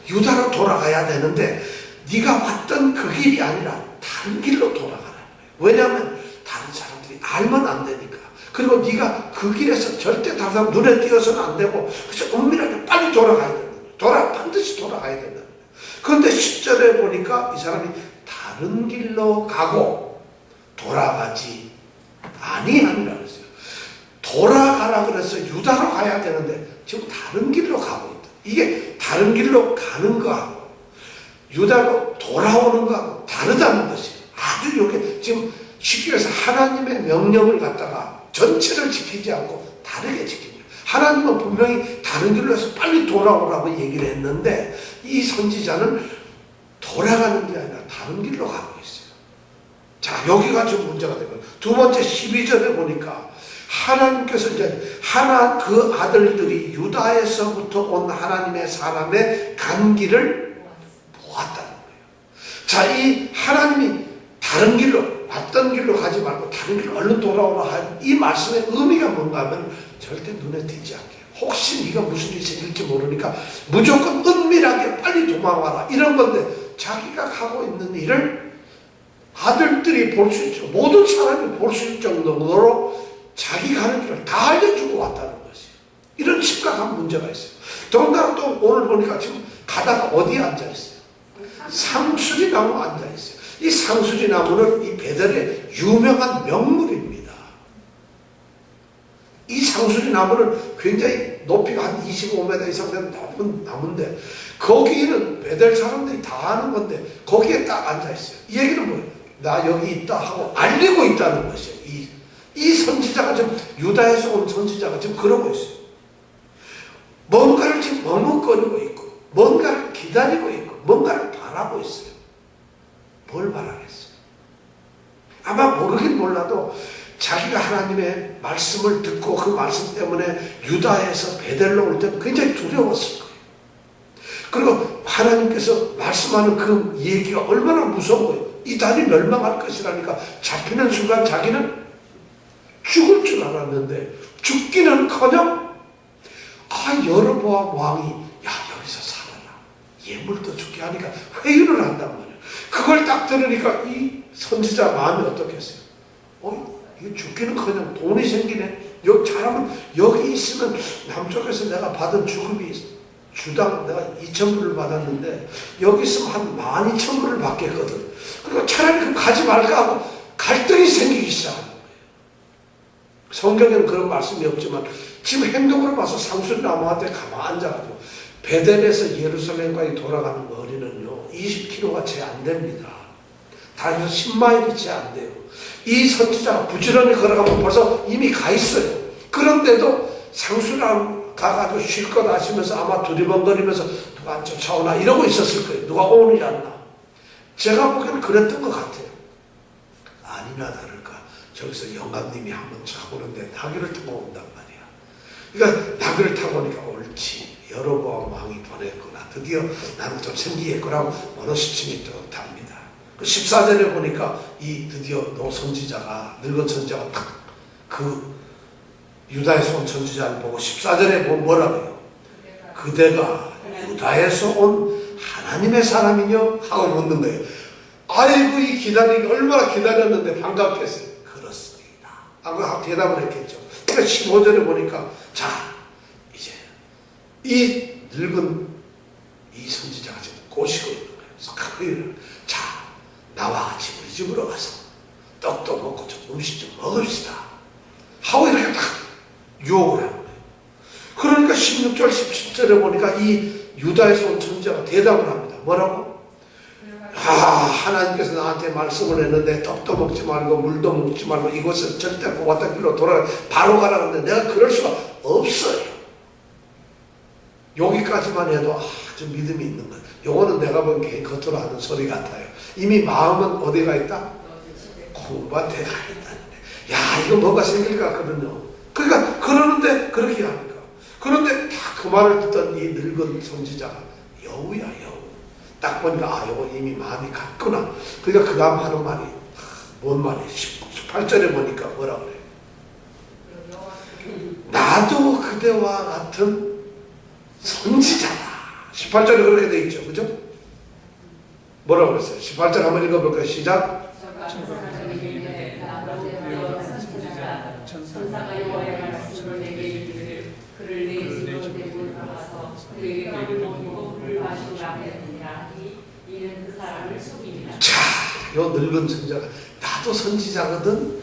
Speaker 1: 유다로 돌아가야 되는데 네가 왔던 그 길이 아니라 다른 길로 돌아가라는 거예요. 왜냐하면 다른 사람들이 알면 안 되니까. 그리고 네가 그 길에서 절대 다른 사람 눈에 띄어서는 안 되고, 그래서 은밀하게 빨리 돌아가야 된다. 반드시 돌아가야 된다. 그런데 10절에 보니까 이 사람이 다른 길로 가고 돌아가지 아니하니라 그랬어요. 돌아가라 그래서 유다로 가야 되는데 지금 다른 길로 가고 있다. 이게 다른 길로 가는 거하고 유다로 돌아오는 거하고 다르다는 것이에요. 아주 이렇게 지금 쉽게 해서 하나님의 명령을 갖다가 전체를 지키지 않고 다르게 지키죠. 하나님은 분명히 다른 길로 해서 빨리 돌아오라고 얘기를 했는데 이 선지자는 돌아가는 게 아니라 다른 길로 가고 있어요. 자, 여기가 좀 문제가 되고, 두 번째 12절에 보니까 하나님께서 이제 그 아들들이 유다에서부터 온 하나님의 사람의 간 길을 보았다는 거예요. 자, 이 하나님이 다른 길로, 왔던 길로 가지 말고 다른 길로 얼른 돌아오라 한 이 말씀의 의미가 뭔가 하면 절대 눈에 띄지 않게, 혹시 네가 무슨 일이 생길지 모르니까 무조건 은밀하게 빨리 도망와라 이런 건데, 자기가 가고 있는 일을 아들들이 볼 수 있죠. 모든 사람이 볼 수 있을 정도로 자기 가는 길을 다 알려주고 왔다는 것이에요. 이런 심각한 문제가 있어요. 더군다나 또 오늘 보니까 지금 가다가 어디에 앉아있어요? 상수리 나무 앉아있어요. 이 상수리 나무는 이 베델의 유명한 명물입니다. 이 상수리 나무는 굉장히 높이가 한 25m 이상 되는 높은 나무인데, 거기는 베델 사람들이 다 아는 건데 거기에 딱 앉아있어요. 이 얘기는 뭐예요? 나 여기 있다 하고 알리고 있다는 것이에요. 이 선지자가 지금, 유다에서 온 선지자가 지금 그러고 있어요. 뭔가를 지금 머뭇거리고 있고, 뭔가를 기다리고 있고, 뭔가를 바라고 있어요. 뭘 바라겠어요? 아마 모르긴 몰라도 자기가 하나님의 말씀을 듣고 그 말씀 때문에 유다에서 베델로 올 때 굉장히 두려웠을 거예요. 그리고 하나님께서 말씀하는 그 얘기가 얼마나 무서운 거예요. 이 단이 멸망할 것이라니까 잡히는 순간 자기는 죽을 줄 알았는데 죽기는커녕 여로보암 왕이 야 여기서 살아라 예물도 죽게 하니까 회유를 한단 말이에요. 그걸 딱 들으니까 이 선지자 마음이 어떻겠어요? 이거 죽기는커녕 돈이 생기네. 여기 잘하면 여기 있으면 남쪽에서 내가 받은 주급이 주당 내가 2,000불을 받았는데 여기 있으면 한 12,000불을 받겠거든. 그러니까 차라리 그럼 가지 말까 하고 갈등이 생기기 시작하는 거예요. 성경에는 그런 말씀이 없지만 지금 행동으로 봐서 상수나무한테 가만 앉아가지고 베델에서 예루살렘까지 돌아가는 거리는요 20km가 채 안 됩니다. 다니서 10마일이 채 안 돼요. 이 선지자가 부지런히 걸어가면 벌써 이미 가 있어요. 그런데도 상수나무 가가지고 쉴 것 아시면서 아마 두리번거리면서 누가 안 쫓아오나 이러고 있었을 거예요. 누가 오느냐 안 나. 제가 보기에는 그랬던 것 같아요. 아니나 다를까 저기서 영감님이 한번 쫙 오는데 나귀를 타고 온단 말이야. 그러니까 나귀를 타고 오니까 옳지 여로보암 왕이 보냈구나. 드디어 나는 좀 생기겠구나 하고 모노시침이 또 답니다. 그 14절에 보니까 이 드디어 노선지자가 늙은 선지자가 딱 그 유다에서 온 선지자를 보고 14절에 뭐라고요? 그대가 유다에서 온 하나님의 사람이뇨? 하고 묻는 거예요. 아이고 이 기다리기 얼마나 기다렸는데 반갑겠어요. 그렇습니다. 하고 대답을 했겠죠. 그러니까 15절에 보니까 자 이제 이 늙은 이 선지자가 지금 꼬시고 있는 거예요. 자 나와 같이 우리 집으로 가서 떡도 먹고 좀 음식 좀 먹읍시다 하고 이렇게 딱 유혹을 하는 거예요. 그러니까 16절 17절에 보니까 이 유다에서 온 선지자가 대답을 합니다. 뭐라고? 하나님께서 나한테 말씀을 했는데 떡도 먹지 말고 물도 먹지 말고 이곳에서 절대 왔다 길로 돌아가 바로 가라 하는데 내가 그럴 수가 없어요. 여기까지만 해도 아주 믿음이 있는 거예요. 요거는 내가 보기엔 겉으로 하는 소리 같아요. 이미 마음은 어디가 있다? 공밭에 가 있다는 거예요. 야 이거 뭐가 생길 것 같거든요. 그러니까 그러는데 그렇게 하니까. 그런데 딱 그 말을 듣던 이 늙은 선지자가 여우야 여우. 딱 보니까 요거 이미 마음이 갔구나. 그러니까 그 다음 하는 말이 뭔 말이에요? 18절에 보니까 뭐라 그래요? 나도 그대와 같은 선지자다. 18절에 그렇게 되어 있죠. 그죠? 뭐라고 그랬어요? 18절 한번 읽어볼까요? 시작.
Speaker 2: 천사가 여호와의 말씀을 내게 이르되 그를 내 집으로 데리고 들어가서 그에게 떡을 먹이고 물을 마시라 하였느니라. 이는 그 사람을 속입니다.
Speaker 1: 자, 요 늙은 선지자가 나도 선지자거든.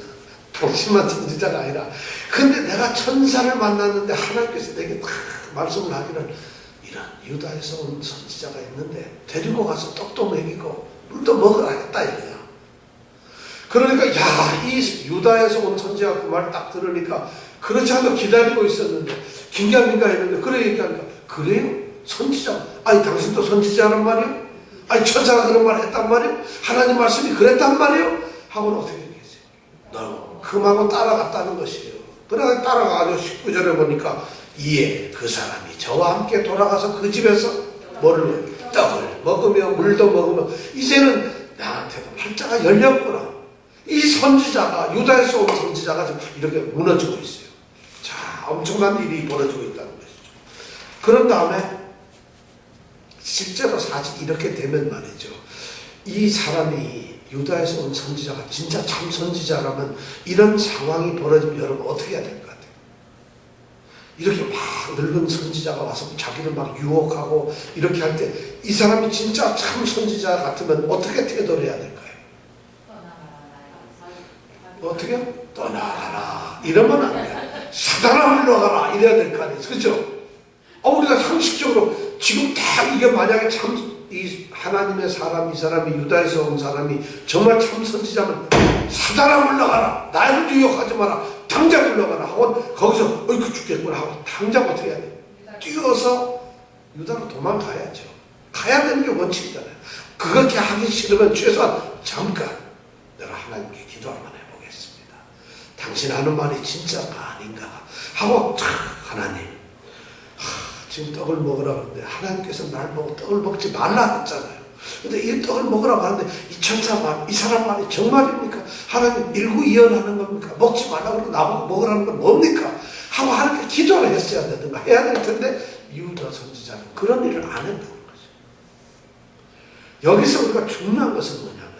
Speaker 1: 당신만 선지자가 아니라. 근데 내가 천사를 만났는데 하나님께서 내게 딱 말씀을 하기를 이런 유다에서 온 선지자가 있는데 데리고 가서 떡도 먹이고 물도 먹으라 했다 이거야. 그러니까 이 유다에서 온 선지자가 그 말 딱 들으니까 그렇지 않고 기다리고 있었는데 긴가민가 했는데 그래 얘기하니까 그래요? 선지자? 아니 당신도 선지자란 말이에요? 아니 천사가 그런 말 했단 말이에요? 하나님 말씀이 그랬단 말이에요? 하고는 어떻게 얘기했어요? 너 금하고 따라갔다는 것이에요. 그러다 따라가가지고 19절에 보니까 이에 그 사람이 저와 함께 돌아가서 그 집에서 뭐를 떡을 먹으며 물도 먹으며 이제는 나한테도 팔자가 열렸구나. 이 선지자가 유다에서 온 선지자가 지금 이렇게 무너지고 있어요. 자, 엄청난 일이 벌어지고 있다는 것이죠. 그런 다음에 실제로 사실 이렇게 되면 말이죠. 이 사람이 유다에서 온 선지자가 진짜 참 선지자라면 이런 상황이 벌어지면 여러분 어떻게 해야 될 것 같아요? 이렇게 막 늙은 선지자가 와서 자기를 막 유혹하고 이렇게 할 때 이 사람이 진짜 참 선지자 같으면 어떻게 태도를 해야 될까요? 어떻게? 떠나가라. 이러면 안 돼. 사단아 물러가라. 이래야 될 거 아니에요. 그죠? 우리가 상식적으로 지금 다 이게 만약에 참 이 하나님의 사람, 이 사람이 유다에서 온 사람이 정말 참 선지자면 사단아 물러가라. 나를 유혹하지 마라. 당장 물러가라. 하고 거기서 어이구 죽겠구나 하고 당장 어떻게 해야 돼? 뛰어서 유다로 도망가야죠. 가야 되는 게 원칙이잖아요. 그렇게 하기 싫으면 최소한 잠깐 내가 하나님께 기도 한번 해보겠습니다. 당신 하는 말이 진짜가 아닌가 하고 하나님 지금 떡을 먹으라고 하는데 하나님께서 날 보고 떡을 먹지 말라 했잖아요. 근데 이 떡을 먹으라고 하는데 이 천사 말, 이 사람 말이 정말입니까? 하나님 일구이연하는 겁니까? 먹지 말라고 그러고 나보고 먹으라는 건 뭡니까? 하고 하나님께 기도를 했어야 되든가 해야 될 텐데 유다 선지자는 그런 일을 안 했다는 거죠. 여기서 우리가 중요한 것은 뭐냐면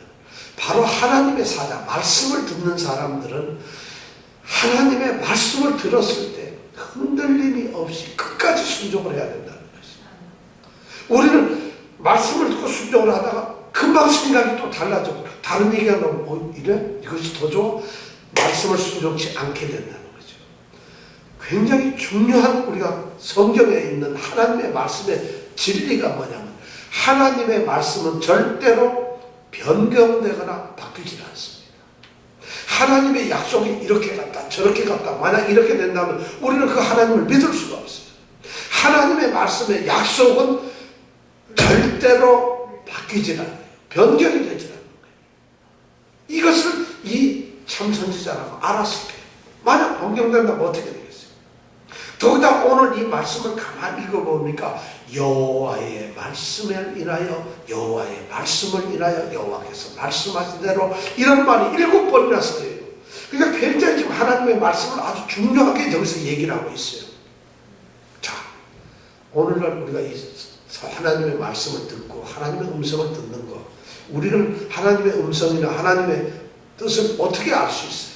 Speaker 1: 바로 하나님의 사자, 말씀을 듣는 사람들은 하나님의 말씀을 들었을 때 흔들림이 없이 끝까지 순종을 해야 된다는 것이죠. 우리는 말씀을 듣고 순종을 하다가 금방 생각이 또 달라지고 다른 얘기가 나오면 이래? 이것이 더 좋아? 말씀을 순종치 않게 된다는 거죠. 굉장히 중요한 우리가 성경에 있는 하나님의 말씀의 진리가 뭐냐면 하나님의 말씀은 절대로 변경되거나 바뀌지 않습니다. 하나님의 약속이 이렇게 갔다 저렇게 갔다 만약 이렇게 된다면 우리는 그 하나님을 믿을 수가 없어요. 하나님의 말씀의 약속은 절대로 바뀌지 않아요. 변경이 되지 않는 거예요. 이것을 이 참선지자라고 알았을 때 만약 변경된다면 어떻게 되겠어요? 더구나 오늘 이 말씀을 가만히 읽어보니까 여호와의 말씀을 인하여 여호와의 말씀을 인하여 여호와께서 말씀하신 대로 이런 말이 7번이나 써요. 그러니까 굉장히 지금 하나님의 말씀을 아주 중요하게 여기서 얘기를 하고 있어요. 자, 오늘날 우리가 이 하나님의 말씀을 듣고 하나님의 음성을 듣는 것, 우리는 하나님의 음성이나 하나님의 뜻을 어떻게 알 수 있어요?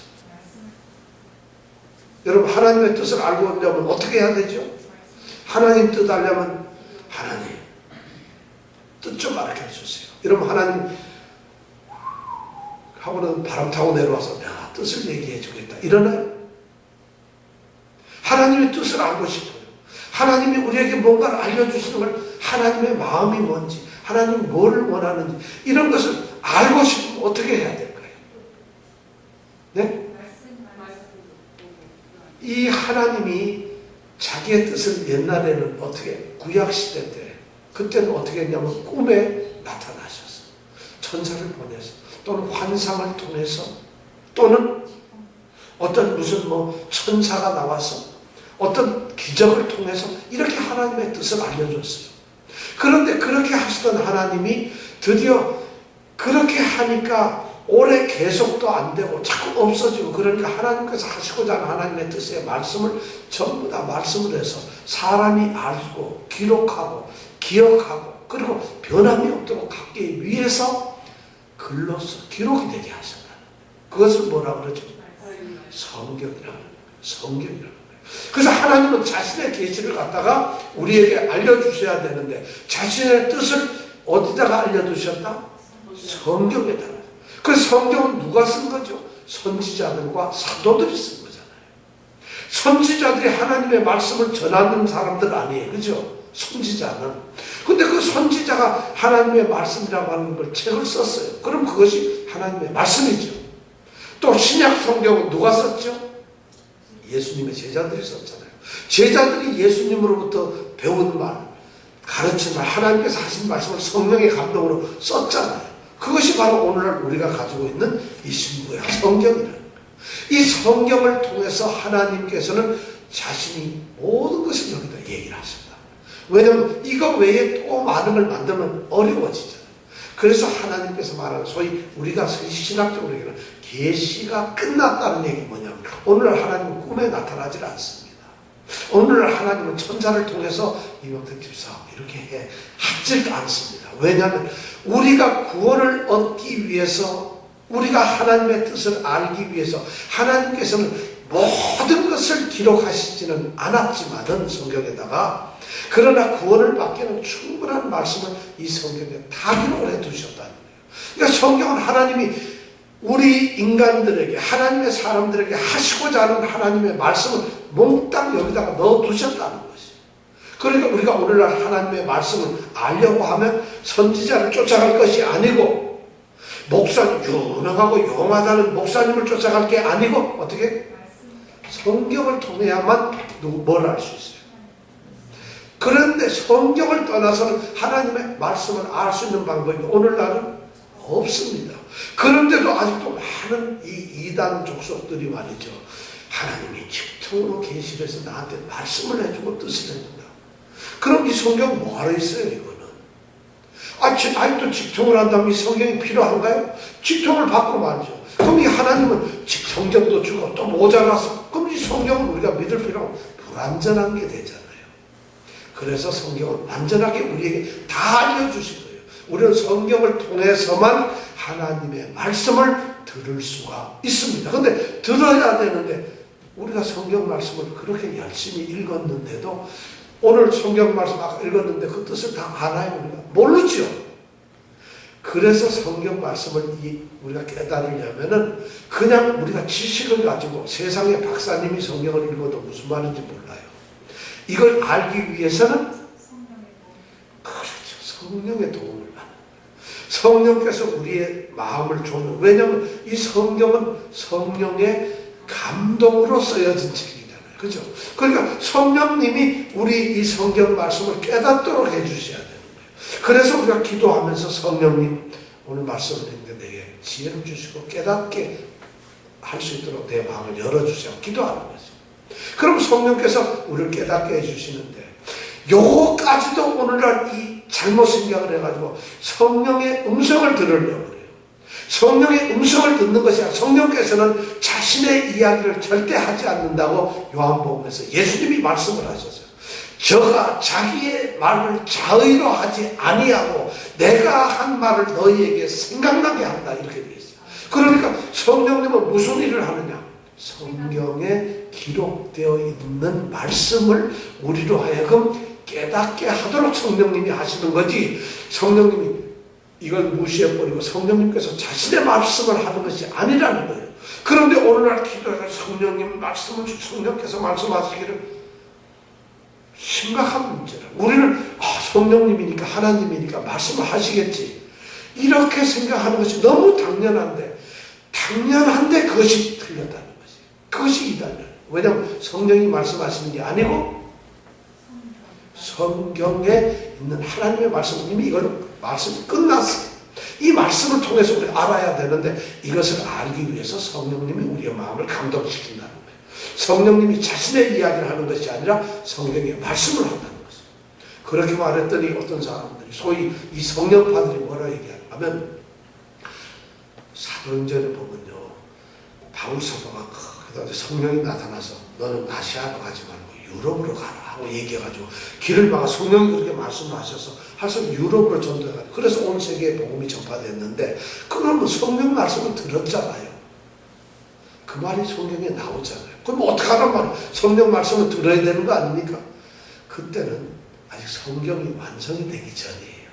Speaker 1: 여러분 하나님의 뜻을 알고 있려면 어떻게 해야 되죠? 하나님 뜻 알려면 하나님 뜻 좀 알게 해주세요. 여러분 하나님 하고는 바람 타고 내려와서 내가 뜻을 얘기해 주겠다 이러나요? 하나님의 뜻을 알고 싶어요. 하나님이 우리에게 뭔가를 알려주시는 걸 하나님의 마음이 뭔지 하나님이 뭐를 원하는지 이런 것을 알고 싶으면 어떻게 해야 될까요? 네? 이 하나님이 자기의 뜻을 옛날에는 어떻게 구약시대 때 그때는 어떻게 했냐면 꿈에 나타나셔서 천사를 보내서 또는 환상을 통해서 또는 어떤 무슨 천사가 나와서 어떤 기적을 통해서 이렇게 하나님의 뜻을 알려줬어요. 그런데 그렇게 하시던 하나님이 드디어 그렇게 하니까 오래 계속도 안 되고 자꾸 없어지고 그러니까 하나님께서 하시고자 하는 하나님의 뜻의 말씀을 전부 다 말씀을 해서 사람이 알고 기록하고 기억하고 그리고 변함이 없도록 하기 위해서 글로서 기록이 되게 하셨다. 그것을 뭐라고 그러죠? 성경이라는 거예요. 성경이라는 거예요. 그래서 하나님은 자신의 계시를 갖다가 우리에게 알려주셔야 되는데 자신의 뜻을 어디다가 알려두셨다? 성경에다가. 그 성경은 누가 쓴 거죠? 선지자들과 사도들이 쓴 거잖아요. 선지자들이 하나님의 말씀을 전하는 사람들 아니에요. 그죠? 선지자는. 근데 그 선지자가 하나님의 말씀이라고 하는 걸 책을 썼어요. 그럼 그것이 하나님의 말씀이죠. 또 신약 성경은 누가 썼죠? 예수님의 제자들이 썼잖아요. 제자들이 예수님으로부터 배운 말, 가르친 말, 하나님께서 하신 말씀을 성령의 감동으로 썼잖아요. 그것이 바로 오늘날 우리가 가지고 있는 이 신구약 성경이라는 거예요. 이 성경을 통해서 하나님께서는 자신이 모든 것을 여기다 얘기를 하신다. 왜냐하면 이거 외에 또 많은 걸 만들면 어려워지잖아요. 그래서 하나님께서 말하는 소위 우리가 신학적으로 얘기하는 계시가 끝났다는 얘기는 뭐냐면 오늘날 하나님은 꿈에 나타나질 않습니다. 오늘날 하나님은 천사를 통해서 이명택 집사 이렇게 해 하질 않습니다. 왜냐하면 우리가 구원을 얻기 위해서 우리가 하나님의 뜻을 알기 위해서 하나님께서는 모든 것을 기록하시지는 않았지만은 성경에다가 그러나 구원을 받기는 충분한 말씀을 이 성경에 다 기록을 해 두셨다는 거예요. 그러니까 성경은 하나님이 우리 인간들에게 하나님의 사람들에게 하시고자 하는 하나님의 말씀을 몽땅 여기다가 넣어 두셨다는 것이에요. 그러니까 우리가 오늘날 하나님의 말씀을 알려고 하면 선지자를 쫓아갈 것이 아니고 목사님 유명하고 용하다는 목사님을 쫓아갈 게 아니고 어떻게? 성경을 통해야만 뭘 알 수 있어요. 그런데 성경을 떠나서는 하나님의 말씀을 알 수 있는 방법이 오늘날은 없습니다. 그런데도 아직도 많은 이 이단 족속들이 말이죠. 하나님이 직통으로 계시를 해서 나한테 말씀을 해주고 뜻을 해준다. 그럼 이 성경 뭐하러 있어요, 이거는? 아직도 직통을 한다면 이 성경이 필요한가요? 직통을 받고 말이죠. 그럼 이 하나님은 직통정도 주고 또 모자라서, 그럼 이 성경은 우리가 믿을 필요가 불완전한 게 되잖아요. 그래서 성경은 완전하게 우리에게 다 알려주신 거예요. 우리는 성경을 통해서만 하나님의 말씀을 들을 수가 있습니다. 근데 들어야 되는데 우리가 성경 말씀을 그렇게 열심히 읽었는데도 오늘 성경 말씀 아까 읽었는데 그 뜻을 다 알아요? 우리가 모르죠. 그래서 성경 말씀을 우리가 깨달으려면은 그냥 우리가 지식을 가지고 세상의 박사님이 성경을 읽어도 무슨 말인지 몰라요. 이걸 알기 위해서는 그렇죠. 성령의 도움을 받는 거예요. 성령께서 우리의 마음을 조명. 왜냐하면 이 성경은 성령의 감동으로 쓰여진 책이잖아요. 그죠? 그러니까 성령님이 우리 이 성경 말씀을 깨닫도록 해주셔야 되는 거예요. 그래서 우리가 기도하면서 성령님 오늘 말씀을 듣는데 내게 지혜를 주시고 깨닫게 할 수 있도록 내 마음을 열어주시고 기도하는 거죠. 그럼 성령께서 우리를 깨닫게 해주시는데 요거까지도 오늘날 이 잘못 생각을 해가지고 성령의 음성을 들으려고 그래요. 성령의 음성을 듣는 것이 아니라 성령께서는 자신의 이야기를 절대 하지 않는다고 요한복음에서 예수님이 말씀을 하셨어요. 저가 자기의 말을 자의로 하지 아니하고 내가 한 말을 너희에게 생각나게 한다 이렇게 되어 있어요. 그러니까 성령님은 무슨 일을 하느냐? 성경에 기록되어 있는 말씀을 우리로 하여금 깨닫게 하도록 성령님이 하시는 거지, 성령님이 이걸 무시해버리고 성령님께서 자신의 말씀을 하는 것이 아니라는 거예요. 그런데 오늘날 기도해서 성령님 말씀을 성령께서 말씀하시기를 심각한 문제라. 우리는 성령님이니까 하나님이니까 말씀을 하시겠지 이렇게 생각하는 것이 너무 당연한데 그것이 틀렸다는 것이. 그것이 이단이에요. 왜냐하면 성령이 말씀하시는 게 아니고 성경에 있는 하나님의 말씀은 이미 이건 말씀이 끝났어요. 이 말씀을 통해서 우리 알아야 되는데 이것을 알기 위해서 성령님이 우리의 마음을 감동시킨다는 거예요. 성령님이 자신의 이야기를 하는 것이 아니라 성경의 말씀을 한다는 것이에요. 그렇게 말했더니 어떤 사람들이 소위 이 성령파들이 뭐라 얘기하냐면 사도행전에 보면요 바울 사도가 그다음에 성령이 나타나서 너는 아시아로 가지 말고 유럽으로 가라 하고 얘기해가지고 길을 막아 성령이 그렇게 말씀을 하셔서 하여서 유럽으로 전도해가지고 그래서 온 세계에 복음이 전파됐는데 그러면 성령 말씀을 들었잖아요. 그 말이 성경에 나오잖아요. 그럼 어떻게 하란 말이에요? 성령 말씀을 들어야 되는 거 아닙니까? 그때는 아직 성경이 완성이 되기 전이에요.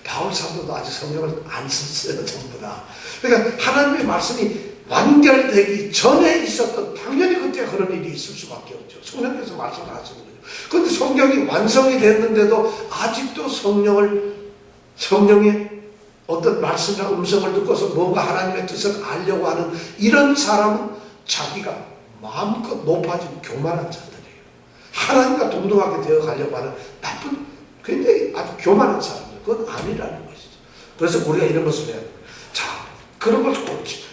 Speaker 1: 바울 사도도 아직 성경을 안 썼어요. 전부 다. 그러니까 하나님의 말씀이 완결되기 전에 있었던 당연히 그때 그런 일이 있을 수밖에 없죠. 성령께서 말씀을 하시는 거죠. 그런데 성경이 완성이 됐는데도 아직도 성령의 어떤 말씀이나 음성을 듣고서 뭔가 하나님의 뜻을 알려고 하는 이런 사람은 자기가 마음껏 높아진 교만한 자들이에요. 하나님과 동등하게 되어 가려고 하는 나쁜 굉장히 아주 교만한 사람들. 그건 아니라는 것이죠. 그래서 우리가 이런 것을 해야 돼요. 자, 그런 걸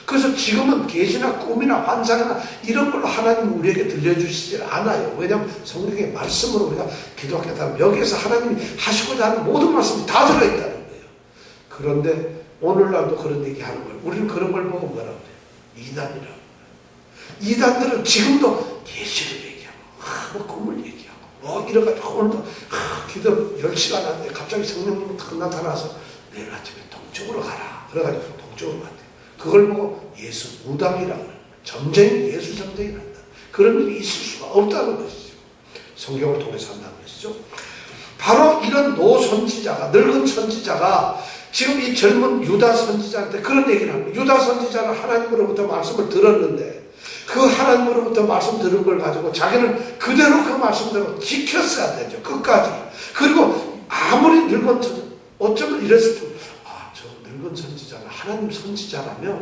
Speaker 1: 그래서 지금은 계시나 꿈이나 환상이나 이런 걸로 하나님은 우리에게 들려주시지 않아요. 왜냐하면 성경의 말씀으로 우리가 기도하게 되면 여기에서 하나님이 하시고자 하는 모든 말씀이 다 들어있다는 거예요. 그런데 오늘날도 그런 얘기하는 거예요. 우리는 그런 걸 보고 뭐라고 해요? 이단이라고 해요. 이단들은 지금도 계시를 얘기하고 꿈을 얘기하고 이래가지고 오늘도 기도 10시간 하는데 갑자기 성령님이 탁 나타나서 내일 아침에 동쪽으로 가라. 그래가지고 동쪽으로 갔대요. 그걸 보고 예수 무당이라고 그래요. 점쟁이, 예수 점쟁이란다. 그런 일이 있을 수가 없다는 것이죠. 성경을 통해서 한다는 것이죠. 바로 이런 노선지자가, 늙은 선지자가 지금 이 젊은 유다 선지자한테 그런 얘기를 합니다. 유다 선지자는 하나님으로부터 말씀을 들었는데 그 하나님으로부터 말씀 들은 걸 가지고 자기는 그대로 그 말씀대로 지켰어야 되죠. 끝까지. 그리고 아무리 늙은 선지자, 어쩌면 이랬을 때 저 늙은 선지자는 하나님 선지자라며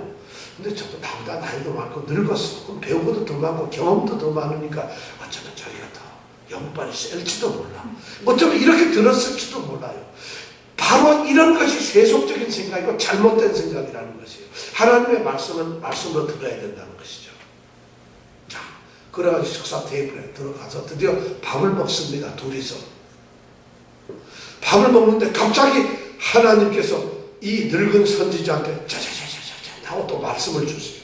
Speaker 1: 근데 저도 나보다 나이도 많고 늙었어. 그럼 배우고도 더 많고 경험도 더 많으니까 어쩌면 저기가 더 영빨이 셀지도 몰라. 어쩌면 이렇게 들었을지도 몰라요. 바로 이런 것이 세속적인 생각이고 잘못된 생각이라는 것이에요. 하나님의 말씀은 말씀으로 들어야 된다는 것이죠. 자, 그래가지고 식사 테이블에 들어가서 드디어 밥을 먹습니다. 둘이서. 밥을 먹는데 갑자기 하나님께서 이 늙은 선지자한테 짜자자자자 하고 또 말씀을 주세요.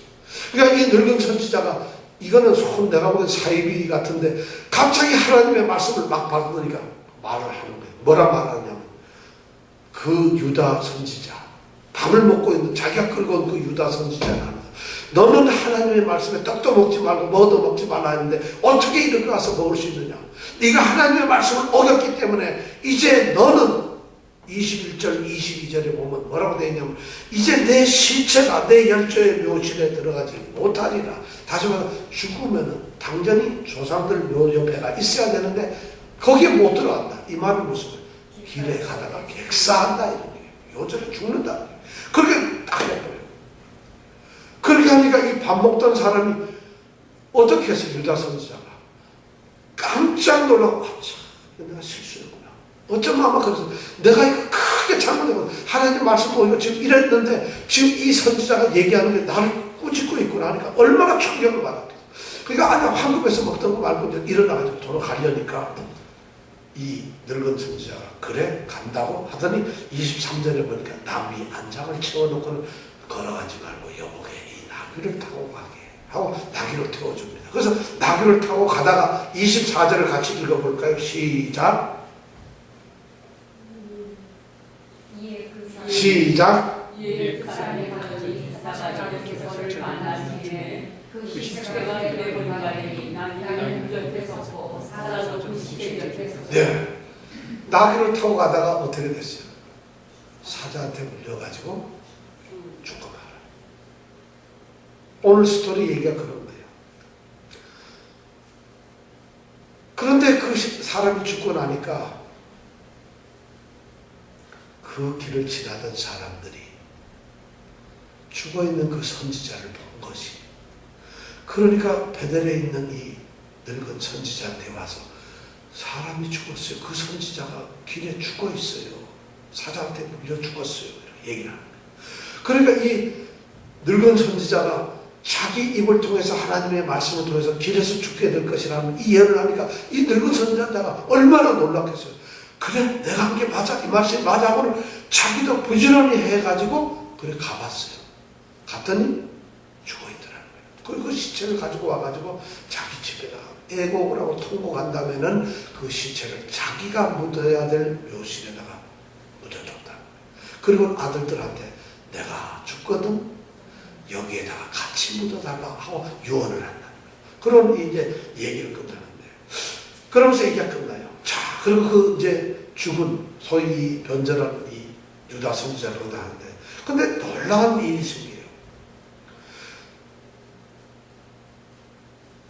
Speaker 1: 그러니까 이 늙은 선지자가 이거는 손 내가 보기엔 사이비 같은데 갑자기 하나님의 말씀을 막 받으니까 말을 하는 거예요. 뭐라 말하냐면 그 유다 선지자, 밥을 먹고 있는 자기가 끌고 온 그 유다 선지자가 하는 거예요. 너는 하나님의 말씀에 떡도 먹지 말고 뭐도 먹지 말라 했는데 어떻게 이렇게 와서 먹을 수 있느냐. 네가 하나님의 말씀을 어겼기 때문에 이제 너는 21절 22절에 보면 뭐라고 되어 있냐면 이제 내 시체가 내 열조의 묘실에 들어가지 못하리라. 다시 말해서 죽으면 당연히 조상들 묘 옆에가 있어야 되는데 거기에 못 들어간다. 이 말은 무슨 말이야? 길에 가다가 객사한다 이런 얘기예요. 요절에 죽는다. 그렇게 딱 해버려요. 그렇게 하니까 이 밥 먹던 사람이 어떻게 해서 유다 선지자가 깜짝 놀라고 내가 실수했구나. 어쩌면 아마 그래서 내가 이거 크게 잘못했구나. 하나님 말씀 보니까 지금 이랬는데 지금 이 선지자가 얘기하는 게 나를 꾸짖고 있구나 하니까 얼마나 충격을 받았겠어. 그러니까 아니 황급해서 먹던 거 말고 이제 일어나가지고 돌아가려니까 이 늙은 선지자가 그래 간다고 하더니 23절에 보니까 나무 위 안장을 채워놓고는 걸어가지 말고 여보게 이 나귀를 타고 가게 하고 나귀를 태워줍니다. 그래서 나귀를 타고 가다가 24절을 같이 읽어볼까요? 시작. 시작.
Speaker 2: 그 사람이 가더니 사자께서를 만난 뒤에 그 시체가 길에 보니까니 나귀는 옆에 섰고 사자도 그 시체 옆에 섰고.
Speaker 1: 네. 나귀를 타고 가다가 어떻게 됐어요? 사자한테 물려가지고 죽고 말아. 오늘 스토리 얘기가 그런 거예요. 그런데 그 사람이 죽고 나니까 그 길을 지나던 사람들이 죽어있는 그 선지자를 본 것이, 그러니까 베델에 있는 이 늙은 선지자한테 와서 사람이 죽었어요. 그 선지자가 길에 죽어있어요. 사자한테 물려 죽었어요. 이렇게 얘기를 하는 거예요. 그러니까 이 늙은 선지자가 자기 입을 통해서 하나님의 말씀을 통해서 길에서 죽게 될 것이라는 이 예언을 하니까 이 늙은 선지자가 얼마나 놀랐겠어요. 그래 내가 한 게 맞아, 이 말씀이 맞아 하고는 자기도 부지런히 해가지고 그래 가봤어요. 갔더니 죽어있더라는 거예요. 그리고 그 시체를 가지고 와가지고 자기 집에다가 애곡을 하고 통곡한 다음에는 그 시체를 자기가 묻어야 될 묘실에다가 묻어줬다는 거예요. 그리고 아들들한테 내가 죽거든 여기에다가 같이 묻어달라고 하고 유언을 한다는 거예요. 그럼 이제 얘기를 끝나는데, 그러면서 얘기가 끝나요. 자, 그리고 그 이제 죽은 소위 변절한 이 유다 선지자를 하는데, 근데 놀라운 일이 생겨요.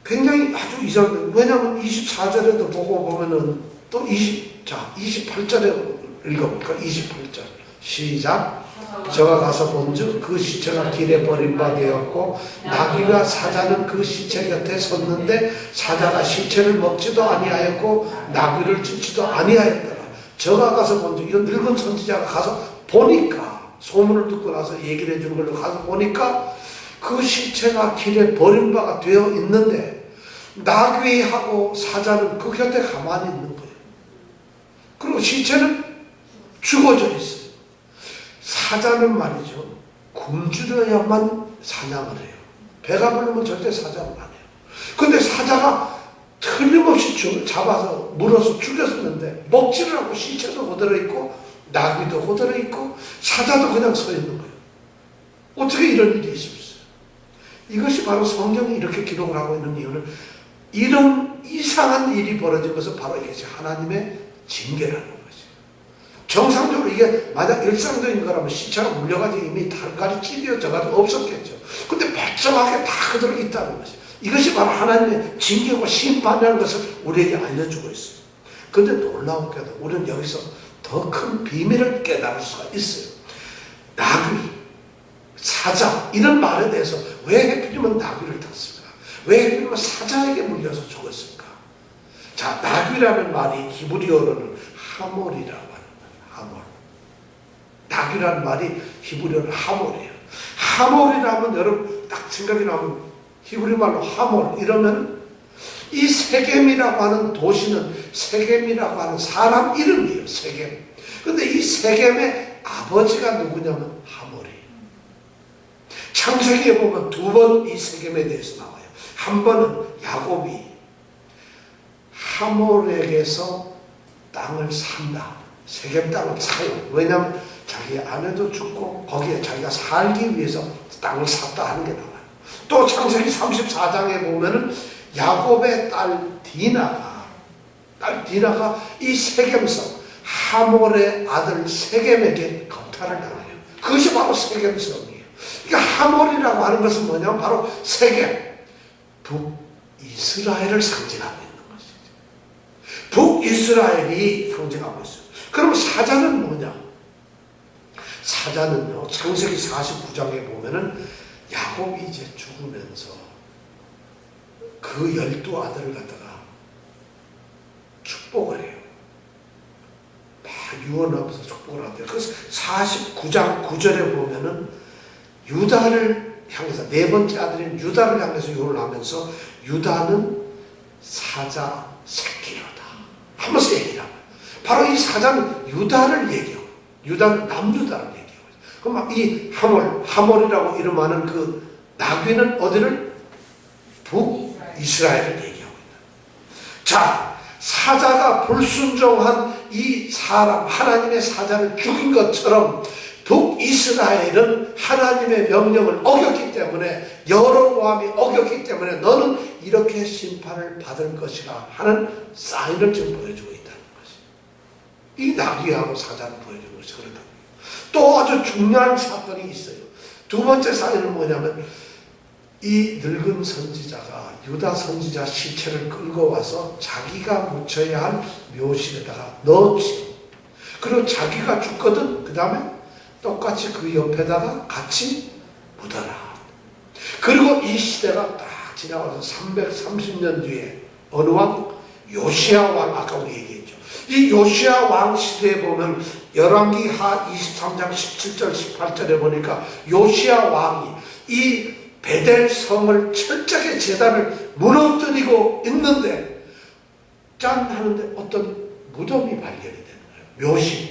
Speaker 1: 굉장히 아주 이상해요. 왜냐하면 24절에도 보고 보면은 또 28절에 읽어볼까? 28절 시작. 저가 가서 본즉 그 시체가 길에 버림받았고 나귀가 사자는 그 시체 곁에 섰는데 사자가 시체를 먹지도 아니하였고 나귀를 찢지도 아니하였더라. 저가 가서 본즉, 이런 늙은 선지자가 가서 보니까, 소문을 듣고 나서 얘기를 해주는 걸로 가서 보니까 그 시체가 길에 버림바가 되어 있는데 나귀하고 사자는 그 곁에 가만히 있는 거예요. 그리고 시체는 죽어져 있어요. 사자는 말이죠, 굶주려야만 사냥을 해요. 배가 부르면 절대 사냥을 안 해요. 근데 사자가 틀림없이 잡아서 물어서 죽였었는데 먹지를 않고 시체도 그대로 있고 나귀도 그대로 있고 사자도 그냥 서 있는 거예요. 어떻게 이런 일이 있을 수 있어요? 이것이 바로 성경이 이렇게 기록을 하고 있는 이유는 이런 이상한 일이 벌어진 것은 바로 이것이 하나님의 징계라는 거죠. 정상적으로 이게 만약 일상적인 거라면 시체가 물려가지고 이미 다리까지 찢어져가지고 없었겠죠. 근데 멀쩡하게 다 그대로 있다는 것이, 이것이 바로 하나님의 징계고 심판이라는 것을 우리에게 알려주고 있어요. 그런데 놀라운게도 우리는 여기서 더 큰 비밀을 깨달을 수가 있어요. 나귀, 사자 이런 말에 대해서 왜 하필이면 나귀를 탔을까? 왜 하필이면 사자에게 물려서 죽었을까? 자, 나귀라는 말이 히브리어로는 하몰이라고 하는 거예요. 하몰. 낙이라는 말이 히브리어는 하몰이에요. 하몰이라면 여러분 딱 생각이 나면 히브리 말로 하몰 이러면 이 세겜이라고 하는 도시는 세겜이라고 하는 사람 이름이에요. 세겜. 근데 이 세겜의 아버지가 누구냐면 하몰이에요. 창세기에 보면 두 번 이 세겜에 대해서 나와요. 한 번은 야곱이 하몰에게서 땅을 산다. 세겜 땅을 사요. 왜냐하면 자기 아내도 죽고 거기에 자기가 살기 위해서 땅을 샀다 하는 게 나와요. 또 창세기 34장에 보면은 야곱의 딸 디나가 이 세겜성 하몰의 아들 세겜에게 겁탈을 당해요. 그것이 바로 세겜성이에요. 그러니까 하몰이라고 하는 것은 뭐냐면 바로 세겜, 북이스라엘을 상징하고 있는 것이죠. 북이스라엘이 상징하고 있어요. 그럼 사자는 뭐냐? 사자는요, 창세기 49장에 보면은 야곱이 이제 죽으면서 그 12아들을 갖다가 축복을 해요. 막 유언하면서 축복을 하는데 그 49장 9절에 보면은 유다를 향해서 네 번째 아들인 유다를 향해서 유언을 하면서 유다는 사자 새끼로다 하면서 얘기를 합니다. 바로 이 사자는 유다를 얘기하고 유다는 남유다를 얘기하고 그럼 이 하몰이라고 이름하는 그 나귀는 어디를? 북이스라엘을 얘기하고 있다. 자, 사자가 불순종한 이 사람 하나님의 사자를 죽인 것처럼 북이스라엘은 하나님의 명령을 어겼기 때문에 여로보암이 어겼기 때문에 너는 이렇게 심판을 받을 것이라 하는 사인을 지금 보여주고 있다는 것이. 이 나귀하고 사자를 보여주는 것이 그렇다. 또 아주 중요한 사건이 있어요. 두 번째 사인은 뭐냐면 이 늙은 선지자가 유다 선지자 시체를 끌고 와서 자기가 묻혀야 할 묘실에다가 넣었지. 그리고 자기가 죽거든. 그 다음에 똑같이 그 옆에다가 같이 묻어라. 그리고 이 시대가 딱 지나가서 330년 뒤에 어느 왕? 요시야 왕. 아까 우리 얘기했죠. 이 요시야 왕 시대에 보면 열왕기 하 23장 17절 18절에 보니까 요시야 왕이 이 베델 성을 철저하게 제단을 무너뜨리고 있는데 짠 하는데 어떤 무덤이 발견이 되는 거예요. 묘실.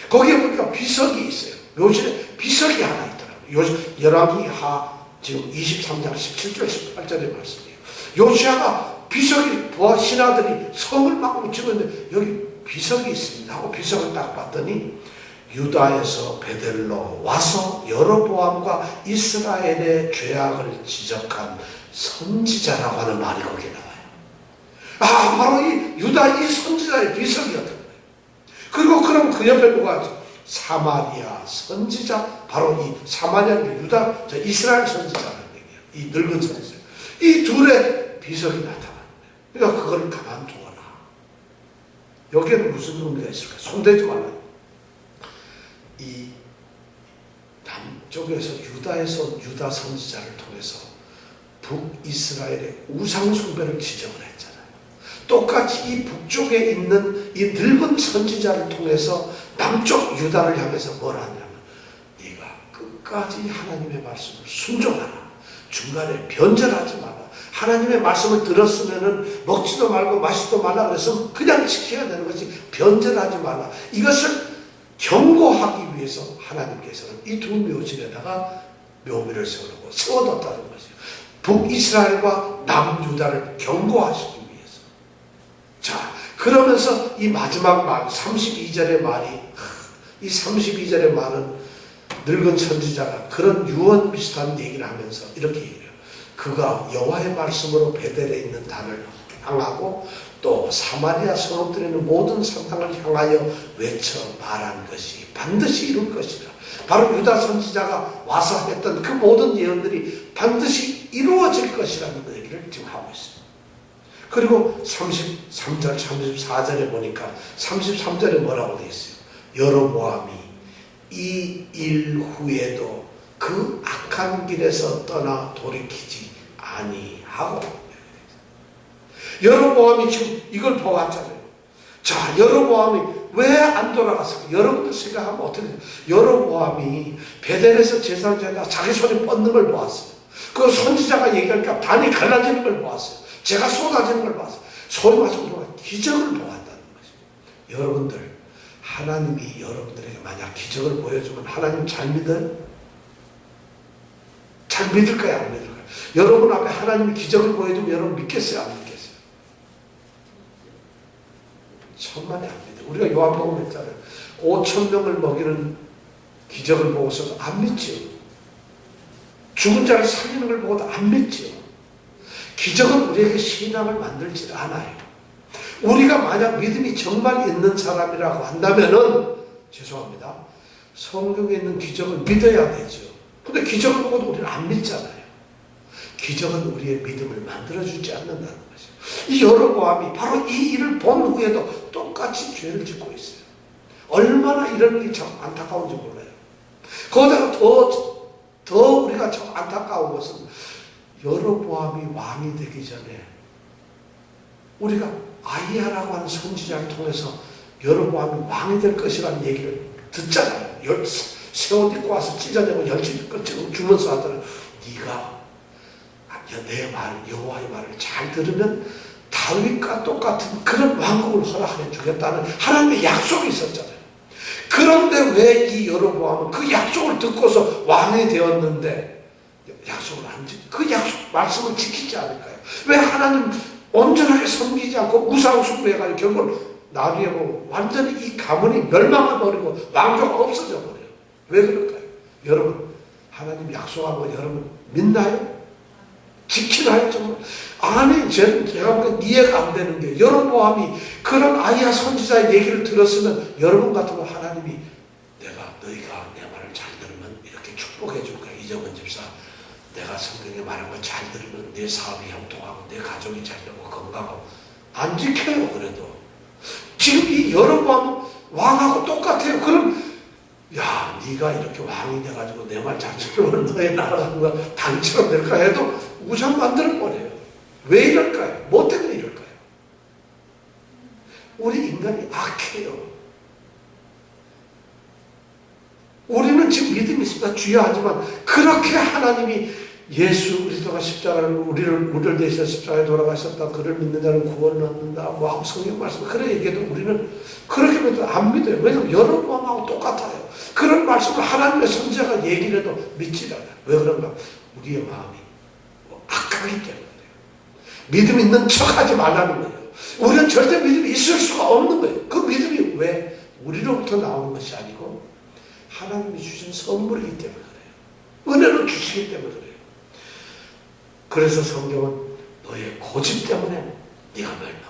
Speaker 1: 거기에 보니까 비석이 있어요. 묘실에 비석이 하나 있더라고요. 열왕기 하 지금 23장 17절 18절의 말씀이에요. 요시야가 비석이 부하 신하들이 성을 막 묻히고 있는데 여기 비석이 있습니다 하고 비석을 딱 봤더니 유다에서 베델로 와서 여로보암과 이스라엘의 죄악을 지적한 선지자라고 하는 말이 거기에 나와요. 아, 바로 이 유다 이 선지자의 비석이었던 거예요. 그리고 그럼 그 옆에 누가 있어? 사마리아 선지자, 바로 이 사마리아는 유다, 이스라엘 선지자라는 얘기예요. 이 늙은 선지자. 이 둘의 비석이 나타나는 거예요. 그러니까 그걸 가만두어라. 여기에는 무슨 의미가 있을까? 손대지 말라. 이 남쪽에서 유다에서 유다 선지자를 통해서 북이스라엘의 우상숭배를 지적을 했잖아요. 똑같이 이 북쪽에 있는 이 늙은 선지자를 통해서 남쪽 유다를 향해서 뭘 하냐면 네가 끝까지 하나님의 말씀을 순종하라. 중간에 변절하지 마라. 하나님의 말씀을 들었으면은 먹지도 말고 마시지도 말라 그래서 그냥 지켜야 되는 것이 변절하지 말라. 이것을 경고하기 위해서 하나님께서는 이 두 묘실에다가 묘미를 세워뒀다는 것이에요. 북이스라엘과 남유다를 경고하시기 위해서. 자, 그러면서 이 마지막 말 32절의 말이, 이 32절의 말은 늙은 선지자가 그런 유언 비슷한 얘기를 하면서 이렇게 얘기해요. 그가 여호와의 말씀으로 베델에 있는 단을 향하고 또 사마리아 성읍들에 있는 모든 성당을 향하여 외쳐 말한 것이 반드시 이룰 것이라. 바로 유다 선지자가 와서 했던 그 모든 예언들이 반드시 이루어질 것이라는 그 얘기를 지금 하고 있어요. 그리고 33절, 34절에 보니까 33절에 뭐라고 되어 있어요? 여로보암이 이 일 후에도 그 악한 길에서 떠나 돌이키지 아니하고. 여로보암이 지금 이걸 보았잖아요. 자, 여로보암이 왜 안 돌아갔을까? 여러분들 생각하면 어떻게 돼요? 여로보암이 베델에서 제사를 지내다가 자기 손에 뻗는 걸 보았어요. 그 선지자가 얘기하니까 단이 갈라지는 걸 보았어요. 제가 쏟아지는 걸 봤어요. 소위 말해서 우리가 기적을 보았다는 거죠. 여러분들, 하나님이 여러분들에게 만약 기적을 보여주면 하나님 잘 믿어요? 잘 믿을까요? 안 믿을까요? 여러분 앞에 하나님이 기적을 보여주면 여러분 믿겠어요? 안 믿겠어요? 천만에 안 믿어요. 우리가 요한복음 했잖아요. 5,000명을 먹이는 기적을 보고서도 안 믿죠. 죽은 자를 살리는 걸 보고도 안 믿죠. 기적은 우리에게 신앙을 만들지 않아요. 우리가 만약 믿음이 정말 있는 사람이라고 한다면은, 죄송합니다, 성경에 있는 기적을 믿어야 되죠. 근데 기적을 보고도 우리는 안 믿잖아요. 기적은 우리의 믿음을 만들어주지 않는다는 것이죠. 이 여로보암이 바로 이 일을 본 후에도 똑같이 죄를 짓고 있어요. 얼마나 이런 일이 참 안타까운지 몰라요. 거기다가 더 우리가 참 안타까운 것은 여로보암이 왕이 되기 전에 우리가 아이야라고 하는 선지자를 통해서 여로보암이 왕이 될 것이라는 얘기를 듣잖아요. 새 옷 입고 와서 찢어내고 열심히 주면서 하더라도 네가 내 말, 여호와의 말을 잘 들으면 다윗과 똑같은 그런 왕국을 허락해 주겠다는 하나님의 약속이 있었잖아요. 그런데 왜 이 여로보암은 그 약속을 듣고서 왕이 되었는데 약속을 그 약속 말씀을 지키지 않을까요? 왜 하나님 온전하게 섬기지 않고 우상 숭배해가지고 결국 나중에 보면 완전히 이 가문이 멸망해 버리고 왕조가 없어져 버려요. 왜 그럴까요? 여러분, 하나님 약속한 거 여러분 믿나요? 지키나요? 정말? 아니, 제가 보기엔 이해가 안 되는 게, 여로보암이 그런 아이야 선지자의 얘기를 들었으면 여러분 같으면 하나님이 너희가 내 말을 잘 들으면 이렇게 축복해 줄 거야. 이정은 집사, 내가 성경에 말한 거 잘 들으면 내 사업이 형통하고 내 가족이 잘 되고 건강하고. 안 지켜요. 그래도 지금 이 여로보암 왕하고 똑같아요. 그럼 야, 네가 이렇게 왕이 돼가지고 내 말 잘 들으면 너의 나라가 당처럼 될까 해도 우상 만들어 버려요. 왜 이럴까요? 뭐 때문에 이럴까요? 우리 인간이 악해요. 우리는 지금 믿음이 있습니다. 주여하지만 그렇게 하나님이 예수 그리스도가 십자가를 우리를 대신해 십자가에 돌아가셨다. 그를 믿는 자는 구원을 얻는다. 뭐 성경 말씀 그래 얘기해도 우리는 그렇게 믿어도 안 믿어요. 왜냐하면 여로보암하고 똑같아요. 그런 말씀을 하나님의 선지자가 얘기를 해도 믿지 않아요. 왜 그런가? 우리의 마음이 악하기 때문에 믿음 있는 척하지 말라는 거예요. 우리는 절대 믿음이 있을 수가 없는 거예요. 그 믿음이 왜 우리로부터 나오는 것이 아니고 하나님이 주신 선물이기 때문에 그래요. 은혜로 주시기 때문에 그래요. 그래서 성경은 너의 고집 때문에 네가 멸망한다.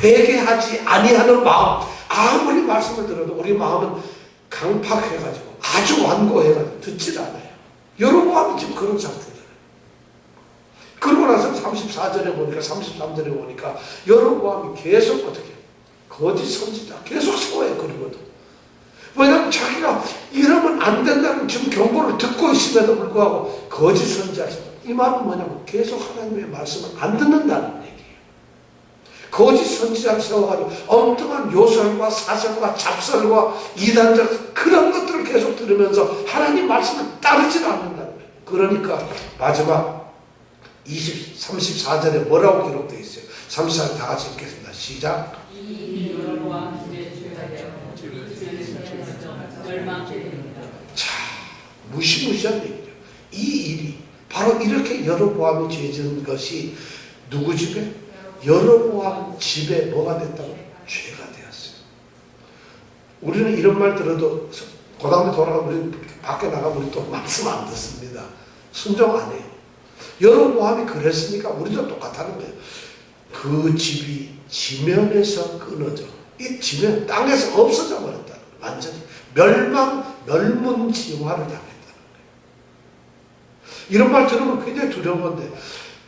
Speaker 1: 회개하지 아니하는 마음, 아무리 말씀을 들어도 우리 마음은 강팍해가지고 아주 완고해가지고 듣질 않아요. 여로보암이 지금 그런 상태잖아요. 그러고 나서 34절에 보니까 33절에 보니까 여로보암이 계속 어떻게 거짓 선지자 계속 세워요. 그리고도 왜냐하면 자기가 이러면 안 된다는 지금 경고를 듣고 있음에도 불구하고 거짓 선지자. 이 말은 뭐냐면 계속 하나님의 말씀을 안 듣는다는 얘기예요. 거짓 선지자를 세워가지고 엉뚱한 요설과 사설과 잡설과 이단적 그런 것들을 계속 들으면서 하나님 말씀을 따르지 않는다는 거예요. 그러니까 마지막 34절에 뭐라고 기록되어 있어요? 34절 다 같이 읽겠습니다. 시작.
Speaker 2: 이 여로보암 집에 죄가 되어 멸망케 됩니다.
Speaker 1: 자, 무시무시한 얘기죠. 이 일이 바로 이렇게 여로보암이 죄 지은 것이 누구 집에? 여로보암 집에 뭐가 됐다고? 죄가 되었어요. 우리는 이런 말 들어도 그 다음에 돌아가면 우리 밖에 나가면 우리 또 말씀 안 듣습니다. 순종 안 해요. 여로보암이 그랬으니까 우리도 똑같다는 거예요. 그 집이 지면에서 끊어져. 이 지면 땅에서 없어져 버렸다는 거예요. 완전히 멸문지화를 당했다는 거예요. 이런 말 들으면 굉장히 두려운 건데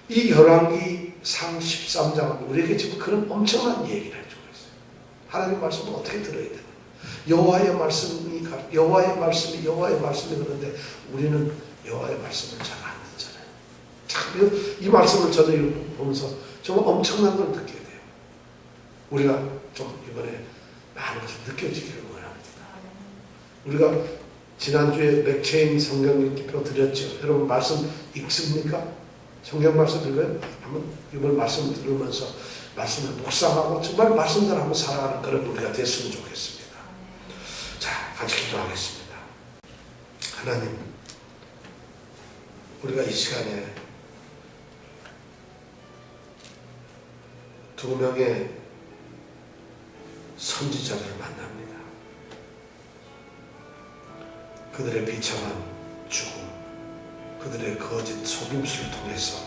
Speaker 1: 이 열왕기상 13장은 우리에게 지금 그런 엄청난 얘기를 해주고 있어요. 하나님 말씀을 어떻게 들어야 되나? 여호와의 말씀이 그런데 우리는 여호와의 말씀을 잘 안 듣잖아요. 참 이 말씀을 저는 보면서 정말 엄청난 걸 느끼게 돼요. 우리가 좀 이번에 많은 것을 느껴지기를 원합니다. 우리가 지난주에 맥체인 성경 읽기표 드렸죠. 여러분 말씀 읽습니까? 성경 말씀 읽어요? 한번 이번 말씀 들으면서 말씀을 묵상하고 정말 말씀대로 한번 살아가는 그런 우리가 됐으면 좋겠습니다. 자, 같이 기도하겠습니다. 하나님, 우리가 이 시간에 두 명의 선지자를 만납니다. 그들의 비참한 죽음, 그들의 거짓 속임수를 통해서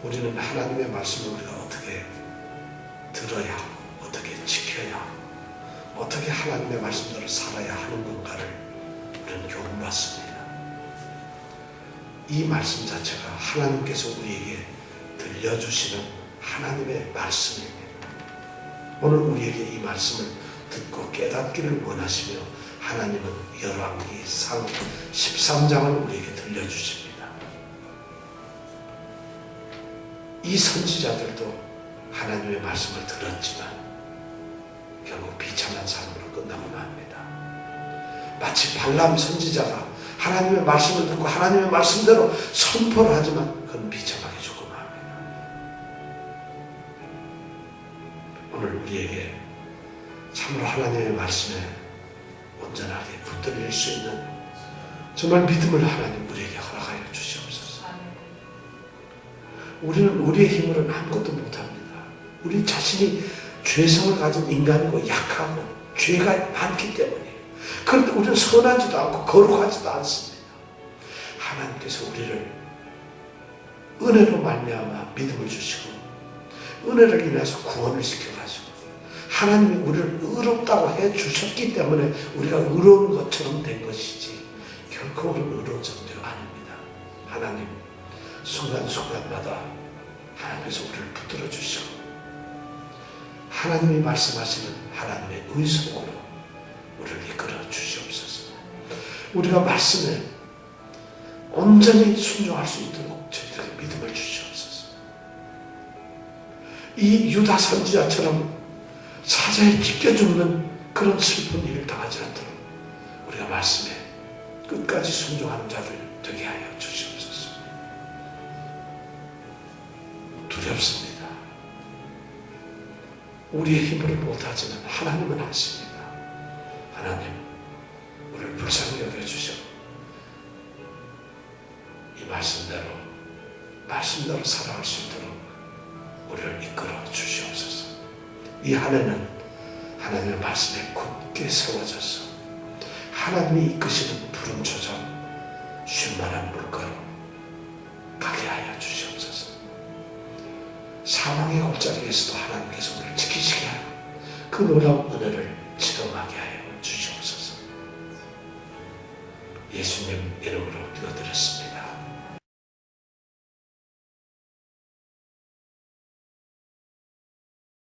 Speaker 1: 우리는 하나님의 말씀을 우리가 어떻게 들어야, 어떻게 지켜야, 어떻게 하나님의 말씀대로 살아야 하는 건가를 우리는 교훈받습니다. 이 말씀 자체가 하나님께서 우리에게 들려주시는 하나님의 말씀입니다. 오늘 우리에게 이 말씀을 듣고 깨닫기를 원하시며 하나님은 열왕기상 13장을 우리에게 들려주십니다. 이 선지자들도 하나님의 말씀을 들었지만 결국 비참한 삶으로 끝나고 맙니다. 마치 발람 선지자가 하나님의 말씀을 듣고 하나님의 말씀대로 선포를 하지만 그건 비참하게 죽고 맙니다. 오늘 우리에게 참으로 하나님의 말씀에 온전하게 붙들릴 수 있는 정말 믿음을 하나님 우리에게 허락하여 주시옵소서. 우리는 우리의 힘으로는 아무것도 못합니다. 우리 자신이 죄성을 가진 인간이고 약하고 죄가 많기 때문이에요. 그런데 우리는 선하지도 않고 거룩하지도 않습니다. 하나님께서 우리를 은혜로 말미암아 믿음을 주시고 은혜를 인해서 구원을 시켜가지고 하나님이 우리를 의롭다고 해주셨기 때문에 우리가 의로운 것처럼 된 것이지 결코 우리는 의로운 존재가 아닙니다. 하나님 순간순간마다 하나님께서 우리를 붙들어 주시고 하나님이 말씀하시는 하나님의 의속으로 우리를 이끌어 주시옵소서. 우리가 말씀에 온전히 순종할 수 있도록 저희들에게 믿음을 주시옵소서. 이 유다 선지자처럼 사자에 찢겨 죽는 그런 슬픈 일을 당하지 않도록 우리가 말씀에 끝까지 순종하는 자들 되게 하여 주시옵소서. 두렵습니다. 우리의 힘으로 못하지만 하나님은 하십니다. 하나님, 우리를 불쌍히 여겨주셔 이 말씀대로 살아갈 수 있도록 우리를 이끌어 주시옵소서. 이 한 해는 하나님의 말씀에 굳게 세워져서 하나님이 이끄시는 푸른 초점, 쉴만한 물가로 가게 하여 주시옵소서. 사망의 골짜기에서도 하나님께서 우리를 지키시게 하여 그 놀라운 은혜를 체험하게 하여 주시옵소서. 예수님 이름으로 기도드렸습니다.